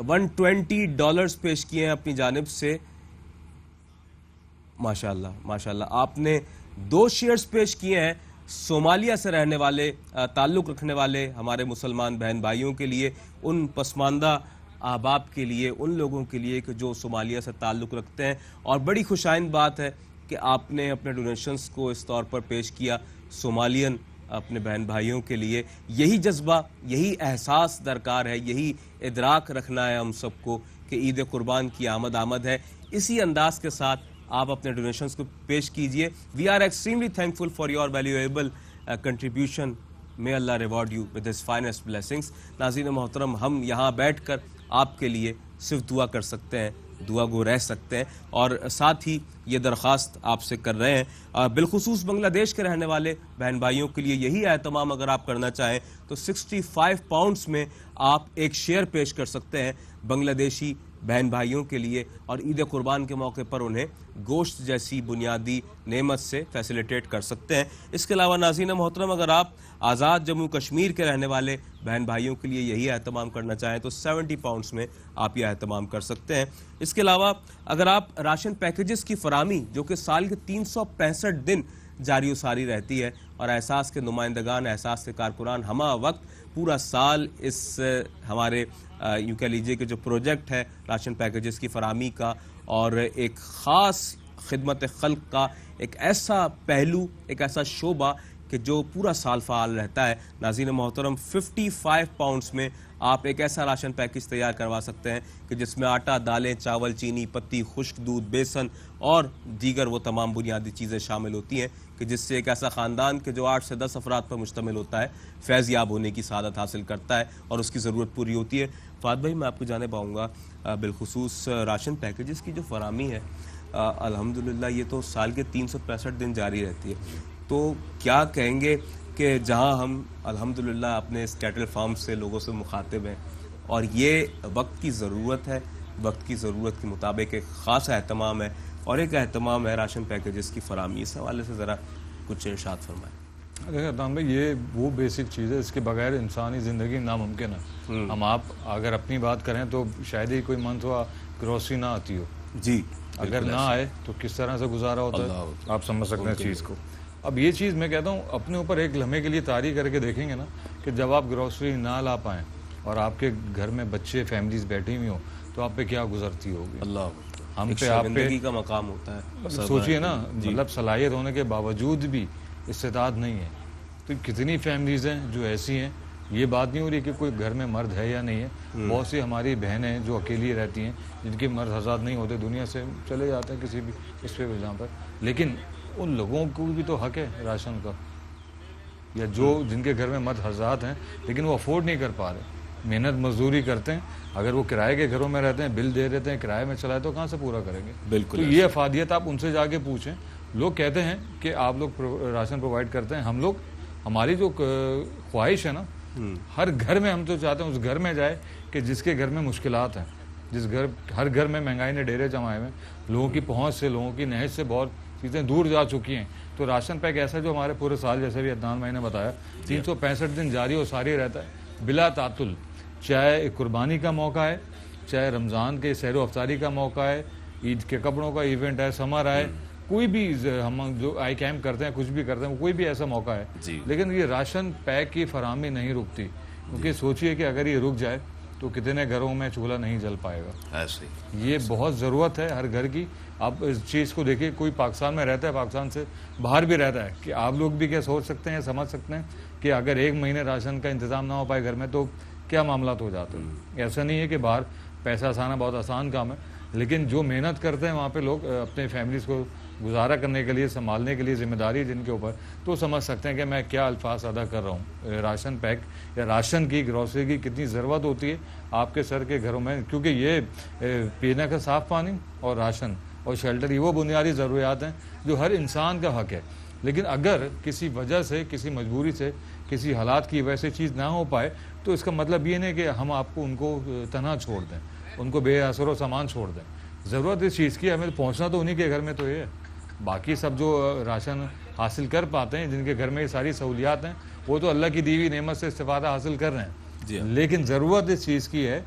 S1: $120 पेश किए हैं अपनी जानिब से। माशाल्लाह माशाल्लाह, आपने 2 शेयर्स पेश किए हैं सोमालिया से रहने वाले ताल्लुक़ रखने वाले हमारे मुसलमान बहन भाइयों के लिए, उन पसमानदा अहबाब के लिए, उन लोगों के लिए कि जो सोमालिया से ताल्लुक़ रखते हैं। और बड़ी खुशाइन बात है कि आपने अपने डोनेशंस को इस तौर पर पेश किया सोमालियन अपने बहन भाइयों के लिए। यही जज्बा, यही एहसास दरकार है, यही इदराक रखना है हम सबको कि ईद कुर्बान की आमद है। इसी अंदाज के साथ आप अपने डोनेशंस को पेश कीजिए। We are extremely thankful for your valuable contribution. May Allah reward you with his finest blessings. नाज़रीन मोहतरम, हम यहाँ बैठकर आपके लिए सिर्फ दुआ कर सकते हैं, दुआ गो रह सकते हैं, और साथ ही ये दरख्वास्त आपसे कर रहे हैं बिलखुसूस बांग्लादेश के रहने वाले बहन भाइयों के लिए यही एहतमाम अगर आप करना चाहें तो 65 पाउंड्स में आप एक शेयर पेश कर सकते हैं बांग्लादेशी बहन भाइयों के लिए, और ईद कुर्बान के मौके पर उन्हें गोश्त जैसी बुनियादी नेमत से फैसिलिटेट कर सकते हैं। इसके अलावा नाज़रीन मोहतरम, अगर आप आज़ाद जम्मू कश्मीर के रहने वाले बहन भाइयों के लिए यही एहतमाम करना चाहें तो 70 पाउंड्स में आप यह एहतमाम कर सकते हैं। इसके अलावा अगर आप राशन पैकेजेस की फरामी जो कि साल के 365 दिन जारी सारी रहती है, और एहसास के नुमाइंदगान, एहसास के कारकुनान हमा वक्त पूरा साल इस हमारे यूँ कह लीजिए कि जो प्रोजेक्ट है राशन पैकेजेस की फरामी का, और एक ख़ास खिदमत खल्क का एक ऐसा पहलू, एक ऐसा शोबा कि जो पूरा साल फ़ाल रहता है। नाज़रीन मोहतरम, 55 पाउंड्स में आप एक ऐसा राशन पैकेज तैयार करवा सकते हैं कि जिसमें आटा, दालें, चावल, चीनी, पत्ती, खुश्क दूध, बेसन और दीगर वो तमाम बुनियादी चीज़ें शामिल होती हैं कि जिससे एक ऐसा ख़ानदान के जो 8 से 10 अफराद पर मुश्तमिल होता है फैज़याब होने की सआदत हासिल करता है और उसकी ज़रूरत पूरी होती है। फ़ाद भाई, मैं आपको जाने पाऊँगा बिलखुसूस राशन पैकेजेस की जो फरामी है, अल्हम्दुलिल्लाह ये तो साल के 365 दिन जारी रहती है, तो क्या कहेंगे कि जहां हम अल्हम्दुलिल्लाह अपने इस कैटल फार्म से लोगों से मुखातिब हैं और ये वक्त की ज़रूरत है, वक्त की ज़रूरत के मुताबिक एक ख़ास एहतमाम है और एक एहतमाम है राशन पैकेजेस की फरामी, इस हवाले से ज़रा कुछ इरशाद फरमाएं।
S2: देखिए अदनान भाई, ये वो बेसिक चीज़ है, इसके बगैर इंसानी ज़िंदगी नामुमकिन है। हम आप अगर अपनी बात करें तो शायद ही कोई मंथवा ग्रोसरी ना आती हो
S1: जी,
S2: अगर ना आए तो किस तरह से गुजारा होता है, आप समझ सकते हैं चीज़ को। अब ये चीज़ मैं कहता हूँ अपने ऊपर एक लम्हे के लिए तारीख करके देखेंगे ना कि जब आप ग्रोसरी ना ला पाएँ और आपके घर में बच्चे फैमिलीज बैठी हुई हो तो आप पे क्या गुजरती होगी।
S1: अल्लाह,
S2: हम पे आप पे
S1: का मकाम होता है।
S2: सोचिए ना, मतलब सलाहियत होने के बावजूद भी इस्तेदाद नहीं है, तो कितनी फैमिलीज हैं जो ऐसी हैं। ये बात नहीं हो रही कि कोई घर में मर्द है या नहीं है, बहुत सी हमारी बहनें हैं जो अकेली रहती हैं, जिनके मर्द आज़ाद नहीं होते, दुनिया से चले जाते हैं किसी भी इस पे वजह पर, लेकिन उन लोगों को भी तो हक है राशन का, या जो जिनके घर में मर्द आज़ाद हैं लेकिन वो अफोर्ड नहीं कर पा रहे, मेहनत मजदूरी करते हैं, अगर वो किराए के घरों में रहते हैं, बिल दे देते हैं, किराए में चलाए तो कहाँ से पूरा करेंगे।
S1: बिल्कुल,
S2: तो ये अफादियत आप उनसे जाके पूछें। लोग कहते हैं कि आप लोग राशन प्रोवाइड करते हैं, हम लोग, हमारी जो ख्वाहिश है ना, हर घर में हम तो चाहते हैं उस घर में जाए कि जिसके घर में मुश्किलात हैं, हर घर में महंगाई ने डेरे जमाए हुए, लोगों की पहुंच से, लोगों की नहज से बहुत चीज़ें दूर जा चुकी हैं। तो राशन पैक ऐसा जो हमारे पूरे साल, जैसे भी अदनान भाई ने बताया, 365 दिन जारी और सारी रहता है बिला तातुल। चाहे कुर्बानी का मौका है, चाहे रमज़ान के सैर अफ्तारी का मौका है, ईद के कपड़ों का इवेंट है, समर है, कोई भी हम जो आई कैम्प करते हैं, कुछ भी करते हैं, कोई भी ऐसा मौका है, लेकिन ये राशन पैक की फराहमी नहीं रुकती। क्योंकि सोचिए कि अगर ये रुक जाए तो कितने घरों में चूल्हा नहीं जल पाएगा।
S1: ऐसे
S2: ये बहुत ज़रूरत है हर घर की। आप इस चीज़ को देखिए, कोई पाकिस्तान में रहता है, पाकिस्तान से बाहर भी रहता है, कि आप लोग भी क्या सोच सकते हैं, समझ सकते हैं कि अगर 1 महीने राशन का इंतज़ाम ना हो पाए घर में तो क्या मामला हो जाते हैं। ऐसा नहीं है कि बाहर पैसा आसाना बहुत आसान काम है, लेकिन जो मेहनत करते हैं वहाँ पे लोग अपने फैमिलीज़ को गुजारा करने के लिए, संभालने के लिए जिम्मेदारी जिनके ऊपर, तो समझ सकते हैं कि मैं क्या अल्फाज अदा कर रहा हूँ। राशन पैक या राशन की, ग्रॉसरी की कितनी ज़रूरत होती है आपके सर के घरों में, क्योंकि ये पीने का साफ़ पानी और राशन और शेल्टर, ये वो बुनियादी ज़रूरियात हैं जो हर इंसान का हक है। लेकिन अगर किसी वजह से, किसी मजबूरी से, किसी हालात की वजह से चीज़ ना हो पाए, तो इसका मतलब ये नहीं कि हम आपको उनको तनहा छोड़ दें, उनको बेअसर सामान छोड़ दें। ज़रूरत इस चीज़ की, हमें पहुँचना तो उन्हीं के घर में तो ये है। बाकी सब जो राशन हासिल कर पाते हैं, जिनके घर में ये सारी सहूलियात हैं, वो तो अल्लाह की दी हुई नेमत से इस्तिफ़ादा हासिल कर रहे हैं। लेकिन ज़रूरत इस चीज़ की है,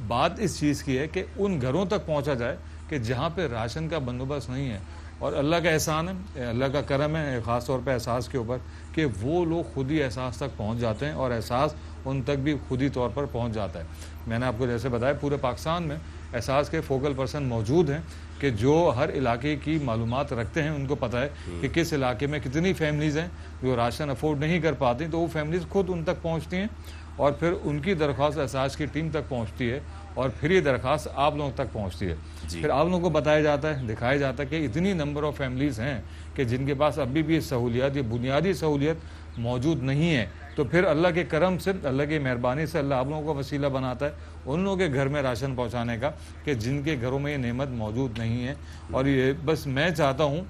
S2: बात इस चीज़ की है कि उन घरों तक पहुँचा जाए कि जहाँ पे राशन का बंदोबस्त नहीं है। और अल्लाह का एहसान है, अल्लाह का करम है ख़ास तौर पे एहसास के ऊपर, कि वो लोग खुद ही एहसास तक पहुँच जाते हैं और एहसास उन तक भी खुदी तौर पर पहुँच जाता है। मैंने आपको जैसे बताया, पूरे पाकिस्तान में एहसास के फोकल पर्सन मौजूद हैं कि जो हर इलाके की मालूमात रखते हैं। उनको पता है कि किस इलाके में कितनी फैमिलीज़ हैं जो राशन अफोर्ड नहीं कर पाती, तो वो फैमिलीज़ खुद उन तक पहुँचती हैं और फिर उनकी दरख्वास्त एहसास की टीम तक पहुँचती है और फिर ये दरख्वास्त आप लोगों तक पहुँचती है। फिर आप लोगों को बताया जाता है, दिखाया जाता है कि इतनी नंबर ऑफ़ फैमिलीज़ हैं कि जिनके पास अभी भी सहूलियात, ये बुनियादी सहूलियत मौजूद नहीं है। तो फिर अल्लाह के करम से, अल्लाह की मेहरबानी से अल्लाह आप लोगों को वसीला बनाता है उन लोगों के घर में राशन पहुंचाने का कि जिनके घरों में ये नेमत मौजूद नहीं है। और ये बस मैं चाहता हूं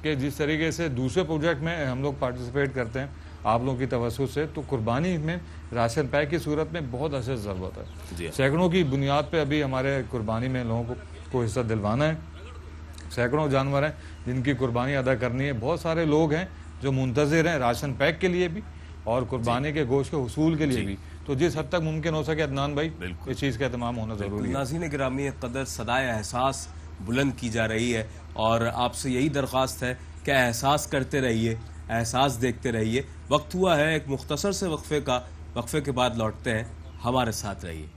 S2: कि जिस तरीके से दूसरे प्रोजेक्ट में हम लोग पार्टिसिपेट करते हैं आप लोगों की तवज्जो से, तो कुर्बानी में राशन पैक की सूरत में बहुत अशद ज़रूरत है। सैकड़ों की बुनियाद पर अभी हमारे कुर्बानी में लोगों को हिस्सा दिलवाना है। सैकड़ों जानवर हैं जिनकी कुर्बानी अदा करनी है। बहुत सारे लोग हैं जो मुंतज़िर हैं राशन पैक के लिए भी और कुर्बानी के गोश्त के हुसूल के लिए भी। तो जिस हद तक मुमकिन हो सके अदनान भाई, इस चीज़ का एहतमाम होना ज़रूरी है।
S1: नाज़रीन गिरामी, कदर सदाए एहसास बुलंद की जा रही है और आपसे यही दरख्वास्त है कि एहसास करते रहिए, एहसास देखते रहिए। वक्त हुआ है एक मुख्तसर से वक्फे का, वक्फे के बाद लौटते हैं, हमारे साथ रहिए।